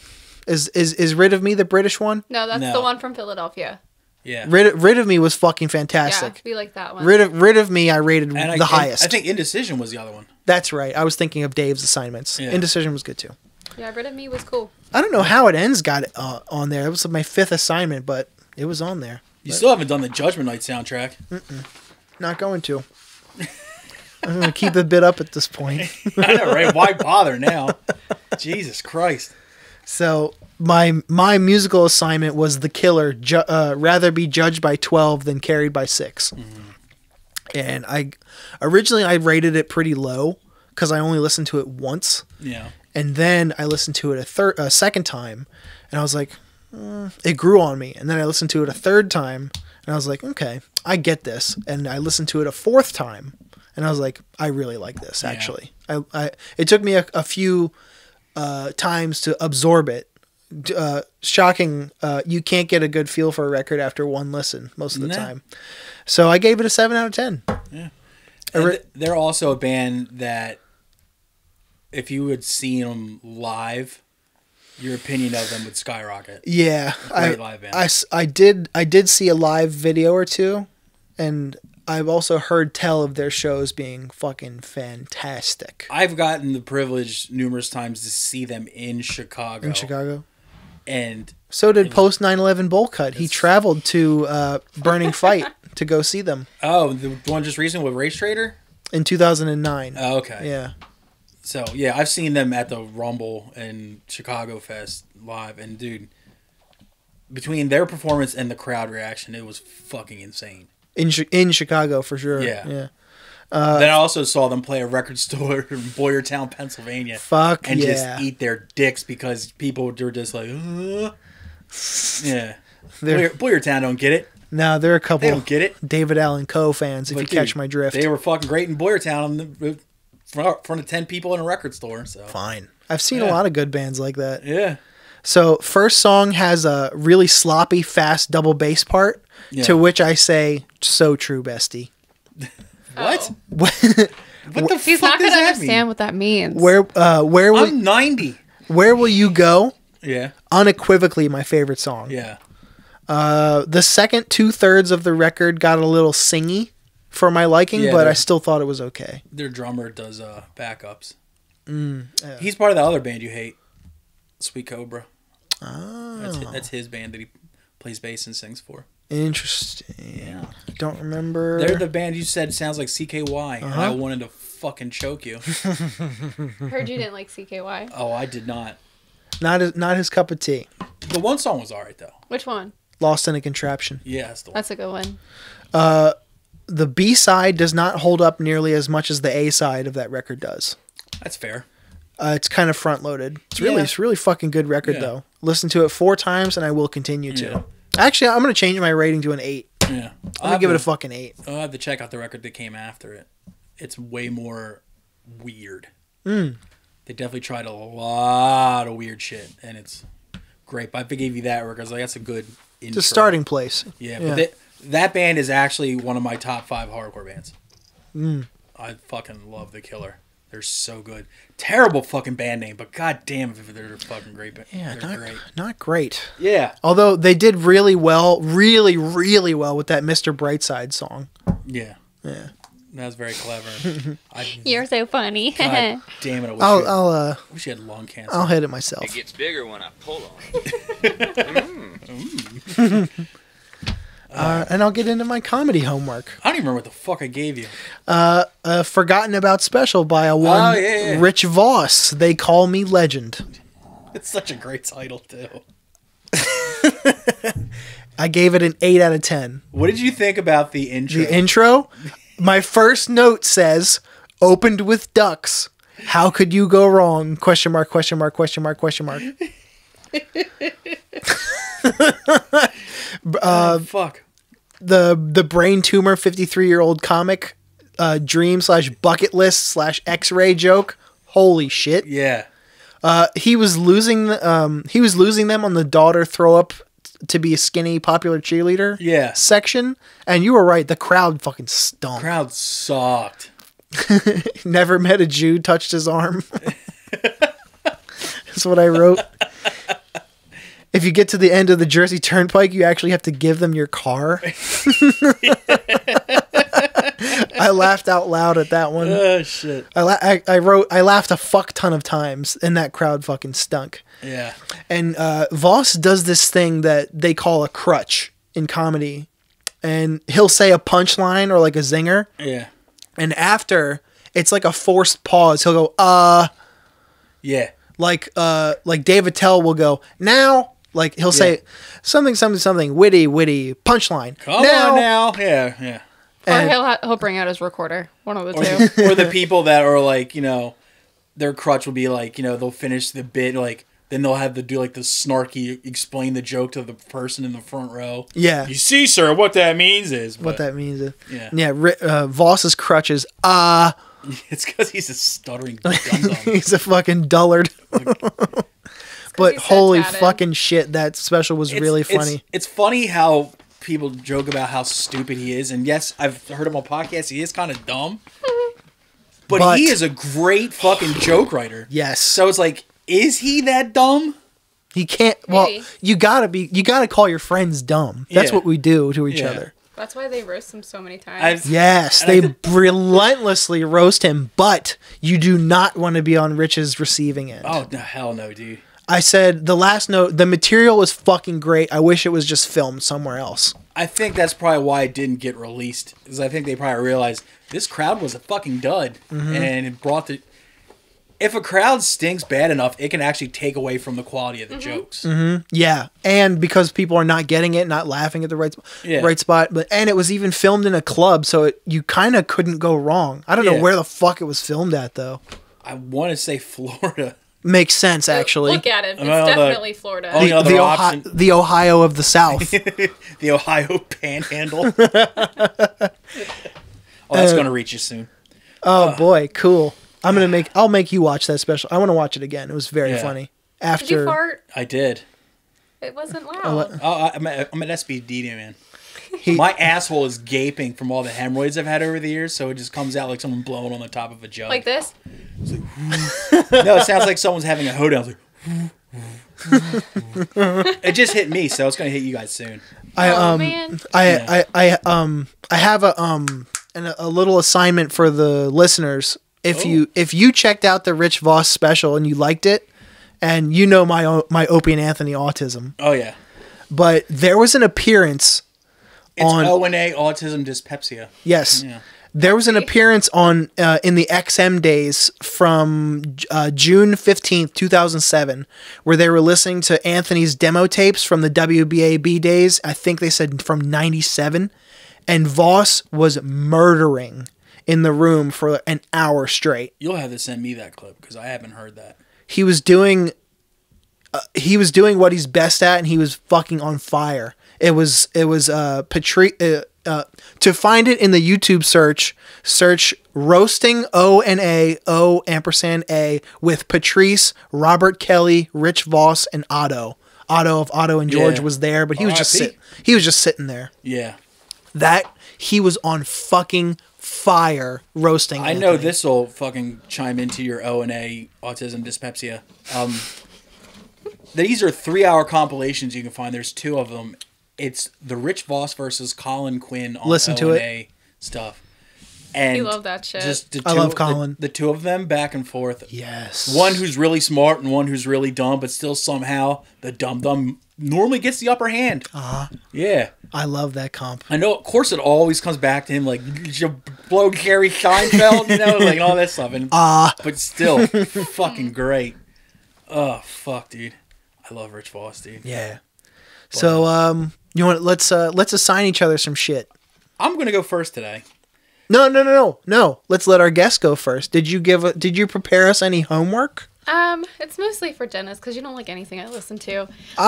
Is Rid of Me the British one? No, that's the one from Philadelphia. Yeah. Rid of Me was fucking fantastic. Yeah, we like that one. Rid of Me I rated the highest. I think Indecision was the other one. That's right. I was thinking of Dave's Assignments. Yeah. Indecision was good too. Yeah, Rid of Me was cool. I don't know how It Ends got it on there. It was my 5th assignment, but it was on there. You still haven't done the Judgment Night soundtrack. Not going to. I'm going to keep the bit up at this point. I know, right? Why bother now? Jesus Christ. So my musical assignment was The Killer, rather be judged by 12 than carried by 6. Mm-hmm. And I rated it pretty low because I only listened to it once. Yeah. And then I listened to it a second time, and I was like, it grew on me. And then I listened to it a third time, and I was like, okay, I get this. And I listened to it a fourth time, and I was like, I really like this, actually. Yeah. It took me a few times to absorb it. Shocking. You can't get a good feel for a record after one listen most of the time. So I gave it a 7 out of 10. Yeah. They're also a band that if you had seen them live, your opinion of them would skyrocket. Yeah. Great live band. I did see a live video or two, and I've also heard tell of their shows being fucking fantastic. I've gotten the privilege numerous times to see them in Chicago. And so did post 9/11 Bowl Cut. He traveled to Burning Fight to go see them. Oh, the one just recently with Race Trader? In 2009. Oh, okay. Yeah. So, yeah, I've seen them at the Rumble and Chicago Fest live. And, dude, between their performance and the crowd reaction, it was fucking insane. In Chicago, for sure. Yeah. Yeah. Then I also saw them play a record store in Boyertown, Pennsylvania. And just eat their dicks because people were just like, yeah. Boyertown don't get it. No, there are a couple. They don't get it. David Allen Coe fans, if you catch my drift. They were fucking great in Boyertown in front of 10 people in a record store. So fine. I've seen a lot of good bands like that. Yeah. So first song has a really sloppy, fast double bass part, to which I say, so true, bestie. What? What the He's fuck not does going to that understand mean? what that means. Where will I'm 90. Where Will You Go? Yeah. Unequivocally my favorite song. Yeah. The second 2/3 of the record got a little singy for my liking, but I still thought it was okay. Their drummer does backups. He's part of the other band you hate, Sweet Cobra. Oh. That's his band that he plays bass and sings for. Interesting. Yeah. Don't remember. They're the band you said sounds like CKY, and I wanted to fucking choke you. Heard you didn't like CKY. Oh, I did not. Not his cup of tea. The one song was alright though. Which one? Lost in a Contraption. Yeah, that's the one. That's a good one. The B-side does not hold up nearly as much as the A-side of that record does. That's fair. It's kind of front-loaded. It's really fucking good record though. Listen to it 4 times and I will continue to. Yeah. Actually, I'm going to change my rating to an 8. Yeah. I'm going to give it a fucking 8. I'll have to check out the record that came after it. It's way more weird. They definitely tried a lot of weird shit, and it's great. But I gave you that record. That's a good intro. It's a starting place. Yeah, but that band is actually one of my top 5 hardcore bands. I fucking love The Killer. They're so good. Terrible fucking band name, but goddamn if they're fucking great. Yeah, they're not great. Yeah. Although they did really well, really well with that Mr. Brightside song. Yeah. Yeah. That was very clever. You're so funny. God damn it! I wish you had lung cancer. I'll hit it myself. It gets bigger when I pull on it. And I'll get into my comedy homework. I don't even remember what the fuck I gave you. Forgotten About Special by Rich Voss. They Call Me Legend. It's such a great title, too. I gave it an 8 out of 10. What did you think about the intro? The intro? My first note says, opened with ducks. How could you go wrong? Question mark, question mark, question mark, question mark. Fuck. The brain tumor 53-year-old comic dream/bucket list /X-ray joke. Holy shit. Yeah. He was losing them on the daughter throw up to be a skinny popular cheerleader Yeah. section, and you were right. The crowd fucking stunk. Crowd sucked. Never met a Jew touched his arm. That's what I wrote. If you get to the end of the Jersey Turnpike, you actually have to give them your car. I laughed out loud at that one. Oh shit. I wrote, I laughed a fuck ton of times, and that crowd fucking stunk. Yeah. And Voss does this thing that they call a crutch in comedy. And he'll say a punchline or like a zinger. Yeah. And after, it's like a forced pause. He'll go, Yeah. like Dave Attell will go, now, like he'll say something, witty, punchline. Come on now. Yeah. Yeah. Or And- he'll bring out his recorder. One of the two. Or the people that are like, their crutch will be like, they'll finish the bit, like, then they'll have to do like the snarky, explain the joke to the person in the front row. Yeah. You see, sir, what that means is. What that means is. Yeah. Yeah, Voss's crutch is, It's because he's a stuttering dum-dum. he's a fucking dullard. But he's so holy tatted. fucking shit, that special was really funny. It's funny how people joke about how stupid he is. And yes, I've heard him on podcasts. He is kind of dumb. But he is a great fucking joke writer. Yes. So it's like, is he that dumb? He can't. Well, Maybe. you gotta call your friends dumb. That's Yeah. what we do to each Yeah. other. That's why they roast him so many times. Yes, And they relentlessly roast him, but you do not want to be on Rich's receiving end. Oh, no, hell no, dude. I said the last note. The material was fucking great. I wish it was just filmed somewhere else. I think that's probably why it didn't get released. Because I think they probably realized this crowd was a fucking dud. And it brought the... If a crowd stinks bad enough, it can actually take away from the quality of the jokes. Yeah, and because people are not getting it, not laughing at the right Yeah. right spot, and it was even filmed in a club, so you kind of couldn't go wrong. I don't know Yeah. where the fuck it was filmed at though. I want to say Florida. Makes sense actually. Look at it. It's Well, definitely Florida. Oh, the other Ohio, option. the Ohio of the South. The Ohio Panhandle. Oh, that's going to reach you soon. Oh boy, cool. I'll make you watch that special. I want to watch it again. It was very Yeah. funny. Did After you fart? I did. It wasn't loud. I'm at SBD, man. My asshole is gaping from all the hemorrhoids I've had over the years, so it just comes out like someone blowing on the top of a jug. Like this? No, it sounds like someone's having a hoedown. It's like, it just hit me, so it's gonna hit you guys soon. Man. I have a little assignment for the listeners. If you checked out the Rich Voss special and you liked it, and you know my Opie and Anthony autism, Oh yeah, but there was an appearance it's on ONA autism dyspepsia. yes. Yeah. There was an appearance on in the XM days from June 15th, 2007, where they were listening to Anthony's demo tapes from the WBAB days. I think they said from 97. And Voss was murdering in the room for an hour straight. You'll have to send me that clip because I haven't heard that. He was doing what he's best at, and he was fucking on fire. It was to find it in the YouTube search roasting O&A with Patrice, Robert Kelly, Rich Voss, and Otto. Otto of Otto and George Yeah. was there, but he was just R.I.P. sitting there. Yeah, He was on fucking fire roasting. I know Anthony. this will fucking chime into your ONA autism dyspepsia. These are 3-hour compilations you can find. There's 2 of them. It's the Rich Voss versus Colin Quinn on Listen to ONA stuff. And You love that shit. Just the I two- love Colin. The 2 of them back and forth. Yes. One who's really smart and one who's really dumb, but still somehow the dumb normally gets the upper hand. Yeah. I love that comp. I know, of course, it always comes back to him, like, you blow Jerry Seinfeld, like, all that stuff. And, but still, fucking great. Oh, fuck, dude. I love Rich Voss, dude. Yeah. So, you want let's assign each other some shit. I'm going to go first today. No. Let's let our guest go first. Did you prepare us any homework? It's mostly for Dennis because you don't like anything I listen to.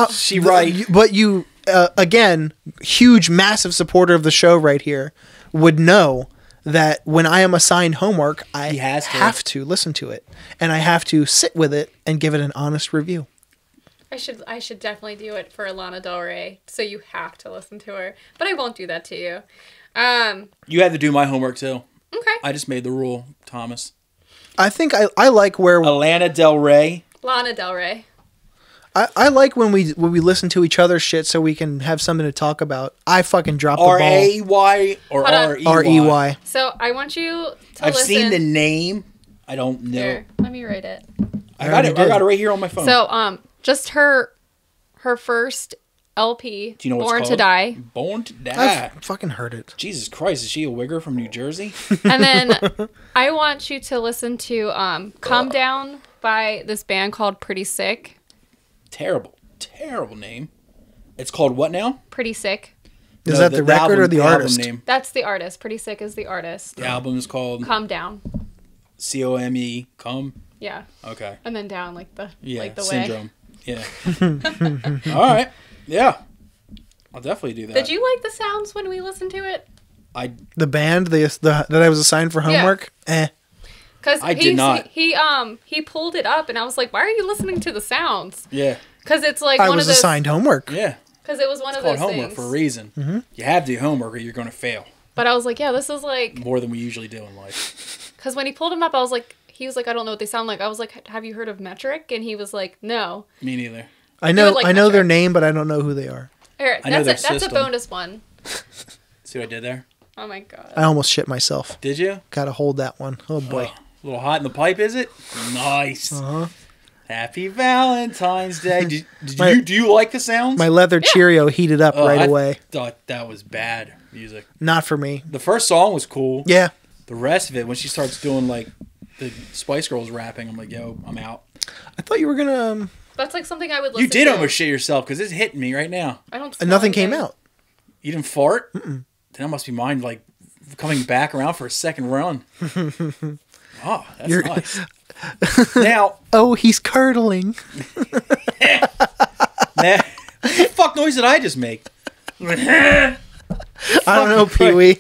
She right. But you, again, huge, massive supporter of the show right here, would know that when I am assigned homework, I has to. have to listen to it. And I have to sit with it and give it an honest review. I should definitely do it for Lana Del Rey. So you have to listen to her. But I won't do that to you. You had to do my homework too. Okay. I just made the rule, Thomas. I think I like where Lana Del Rey. Lana Del Rey. I like when we listen to each other's shit so we can have something to talk about. I fucking dropped the ball. R-A-Y or Hold on. R-E-Y? R-E-Y. So I want you to I've listen. seen the name. I don't know. Here, let me write it. I got it. I got it right here on my phone. So just her first LP, Do you know what Born it's to called? Die. Born to Die. I've fucking heard it. Jesus Christ, is she a wigger from New Jersey? And then I want you to listen to Comedown by this band called Pretty Sick. Terrible name. It's called what now? Pretty Sick. Is that the record or the artist? Name. That's the artist. Pretty Sick is the artist. The album is called Calm Down. C-O-M-E. Come. Yeah. Okay. And then down like the Yeah. way. Syndrome. Yeah. All right. Yeah. I'll definitely do that. Did you like the sounds when we listened to it? The band that I was assigned for homework? Yeah. Because I did not. He pulled it up and I was like, why are you listening to the sounds? Yeah. Because it's like I one was of those. assigned homework. Yeah. Because it was one It's of called those homework things. for a reason. Mm-hmm. You have to do homework or you're going to fail. But I was like, yeah, this is like. More than we usually do in life. Because when he pulled him up, I was like, he was like, I don't know what they sound like. I was like, have you heard of Metric? And he was like, no. Me neither. I know like I know their Metric. name, but I don't know who they are. Here, I know that's their a system. bonus one. See what I did there? Oh my god. I almost shit myself. Did you? Gotta hold that one. Oh boy. Oh, a little hot in the pipe, is it? Nice. Uh-huh. Happy Valentine's Day. Did My- do you like the sounds? My leather Cheerio heated up Oh, right I away. thought that was bad music. Not for me. The first song was cool. Yeah. The rest of it, when she starts doing like the Spice Girls rapping, I'm like, yo, I'm out. I thought you were gonna. That's like something I would listen You did to. almost shit yourself because it's hitting me right now. I don't smell Nothing came anything. out. You didn't fart? Mm-mm. Then that must be mine, like coming back around for a second run. Oh, that's You're- nice. Now, Oh, he's curdling. what the fuck noise did I just make? I don't know, Pee Wee.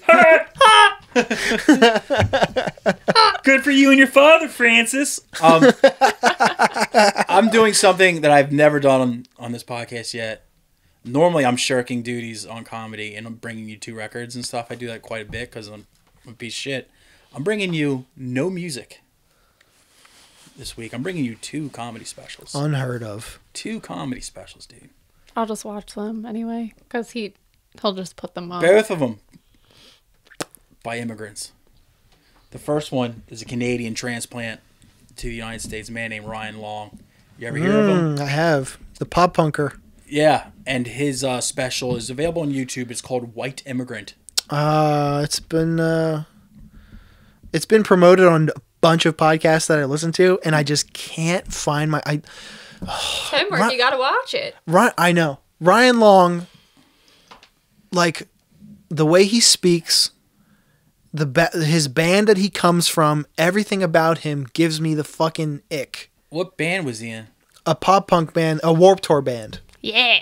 Good for you and your father, Francis. I'm doing something that I've never done on this podcast yet. Normally, I'm shirking duties on comedy, and I'm bringing you 2 records and stuff. I do that quite a bit because I'm a piece of shit. I'm bringing you no music this week. I'm bringing you 2 comedy specials. Unheard of. 2 comedy specials, dude. I'll just watch them anyway. Because he'll just put them on. Both of them by immigrants. The first one is a Canadian transplant to the United States, a man named Ryan Long. You ever hear of him? I have. The pop punker. Yeah, and his special is available on YouTube. It's called White Immigrant. It's been promoted on a bunch of podcasts that I listen to, and I just can't find my. Homework, you gotta watch it. I know Ryan Long. Like the way he speaks, his band that he comes from, everything about him gives me the fucking ick. What band was he in? A pop punk band, a Warped Tour band. Yeah.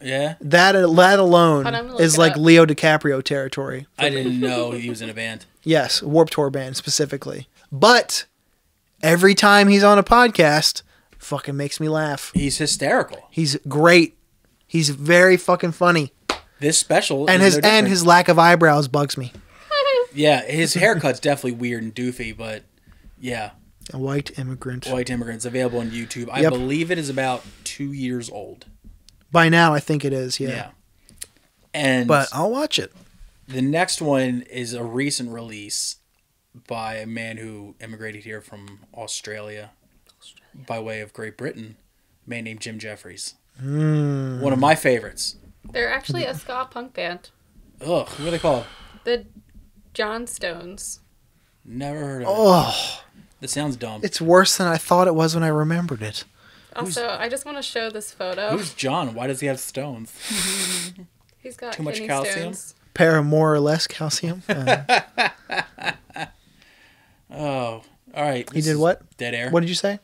Yeah? That alone Hold on, I'm gonna is look it like up. Leo DiCaprio territory. I didn't know he was in a band. Yes, Warped Tour band specifically. But every time he's on a podcast, fucking makes me laugh. He's hysterical. He's great. He's very fucking funny. This special And is his no different. his lack of eyebrows bugs me. Yeah, his haircut's definitely weird and doofy, but yeah. A white immigrant. White Immigrant's available on YouTube. I Yep. believe it is about 2 years old. By now, I think it is. Yeah. Yeah. And But I'll watch it. the next one is a recent release by a man who immigrated here from Australia by way of Great Britain, a man named Jim Jefferies. One of my favorites. They're actually a ska punk band. Ugh, what are they called? The Johnstones. Never heard of it. Oh, That sounds dumb. it's worse than I thought it was when I remembered it. Also, I just want to show this photo. Who's John? Why does he have stones? He's got too much kidney calcium? stones. Pair of more or less calcium. Oh, all right. He This did is what? Dead air. What did you say?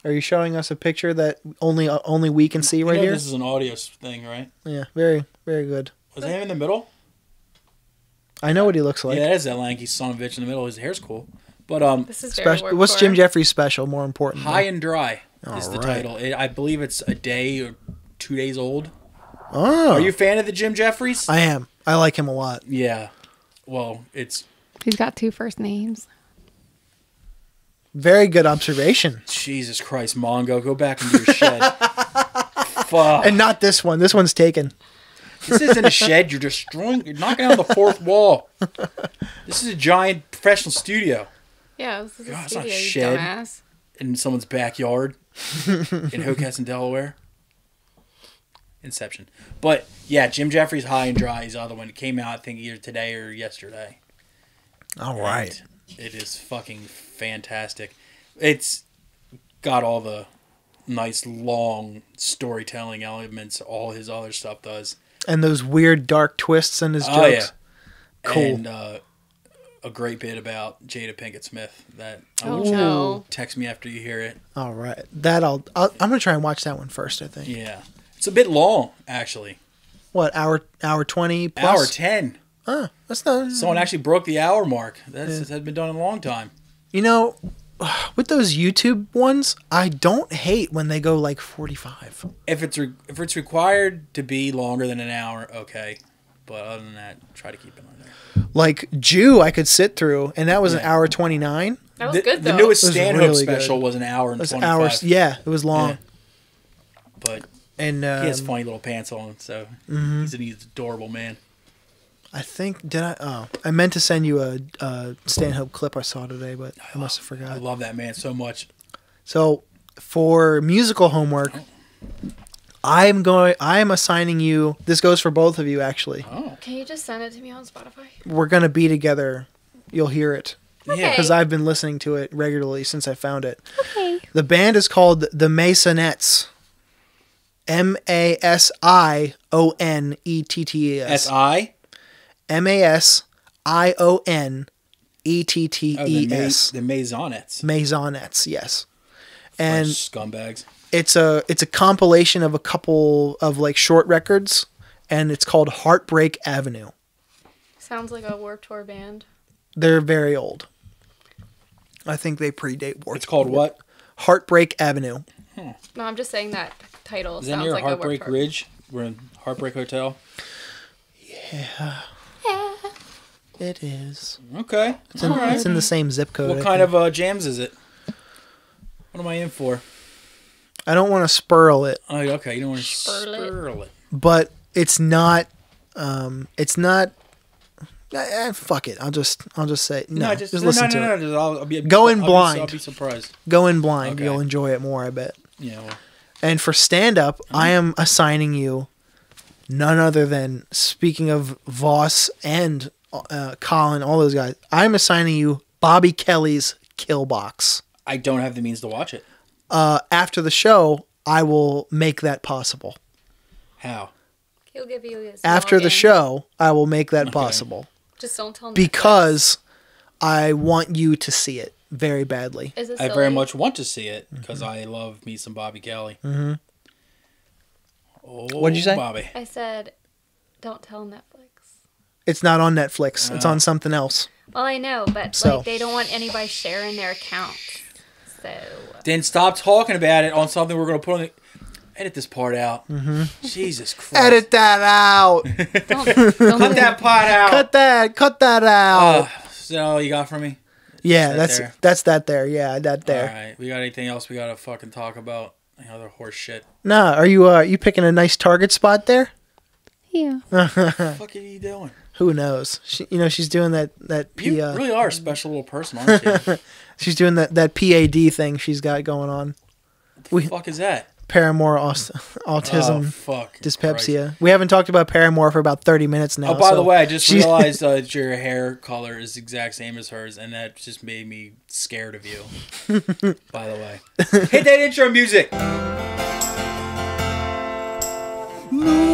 Are you showing us a picture that only we can see You right know here? This is an audio thing, right? Yeah, very, very good. Was him in the middle? I know what he looks like. Yeah, that is that lanky son of a bitch in the middle. His hair's cool. But This is very What's Jim workcore. Jeffries' special? More important. High and Dry. is the All right. title. I believe it's a day or 2 days old. Oh, Are you a fan of the Jim Jefferies? I am. I like him a lot. Yeah. Well, it's He's got 2 first names. Very good observation. Jesus Christ, Mongo. Go back into your shed. Fuck. And not this one. This one's taken. This isn't a shed. You're destroying. You're knocking down the 4th wall. This is a giant professional studio Yeah, this is a God, it's not studio, a you shed. dumbass. in someone's backyard in Hocassin, Delaware. Inception. But yeah, Jim Jefferies' High and Dry is the other one. It came out, I think, either today or yesterday. All right. And it is fucking fantastic. It's got all the nice long storytelling elements all his other stuff does. And those weird dark twists in his jokes. Oh, yeah. Cool. And a great bit about Jada Pinkett Smith that I Oh, want you to no. text me after you hear it. All right. I'm going to try and watch that one first, I think. Yeah. It's a bit long, actually. What, hour 20 plus? Hour 10. Oh, that's not... Someone actually broke the hour mark. That had been done in a long time. You know, with those YouTube ones, I don't hate when they go like 45. If it's required to be longer than an hour, okay. But other than that, try to keep it on there. Like Jew, I could sit through, and that was an hour 29. That was good, though. The newest It was Stanhope really special good. was an hour and It was 25. hours. Yeah, it was long. Yeah. But And he has funny little pants on, so he's an adorable man. I think I meant to send you a Stanhope clip I saw today, but I must have I forgot. love that man so much. So for musical homework, I am assigning you. This goes for both of you, actually. Oh. Can you just send it to me on Spotify? We're gonna be together. You'll hear it Yeah. because I've been listening to it regularly since I found it. Okay. The band is called the Maisonettes. Maisonettes. S.I.? Maisonettes. Oh, the Maisonettes. Maisonettes, yes. And Scumbags. it's a compilation of a couple of like short records, and it's called Heartbreak Avenue. Sounds like a Warped Tour band. They're very old. I think they predate Warped. It's called what? Heartbreak Avenue. No, I'm just saying that title Is that sounds near like Heartbreak a Warped Tour. Ridge? We're in Heartbreak Hotel. It is. Okay. It's in the same zip code. What I kind think. of jams is it? What am I in for? I don't want to spurl it, Oh, okay. You don't want to Spurl it. spurl it. but it's not. It's not. Fuck it. I'll just say no. Just listen to it. I'll be, Go in blind. I'll be surprised. Go in blind. Okay. You'll enjoy it more, I bet. Yeah. Well, And for stand up, I am assigning you none other than, speaking of Voss and Colin, all those guys, I'm assigning you Bobby Kelly's Killbox. I don't have the means to watch it. After the show, I will make that possible. How? He'll give you his After the login. show, I will make that possible. Just don't tell me. Because I want you to see it very badly. Is it I silly? very much want to see it because I love me some Bobby Kelly. Mm-hmm. Oh, What'd you say? Bobby. I said, don't tell Netflix. It's not on Netflix. It's on something else. Well, I know, but So. like they don't want anybody sharing their accounts. So Then stop talking about it on something we're going to put on the... Edit this part out. Mm-hmm. Jesus Christ. Edit that out. don't Cut that part out. Cut that out. Is that all you got for me? Yeah, Is that that's that there. Yeah, that there. All right. We got anything else we got to fucking talk about? Any other horse shit? Nah, are you picking a nice target spot there? yeah. What the fuck are you doing? Who knows? She's doing that You really are a special little person, aren't you? she's doing that PAD thing she's got going on. What the fuck is that? Paramore Oh, autism fuck. dyspepsia. Christ. We haven't talked about Paramore for about 30 minutes now. Oh, by so the way, I just she's- realized that your hair color is the exact same as hers, and that just made me scared of you. By the way. Hit that intro music! Move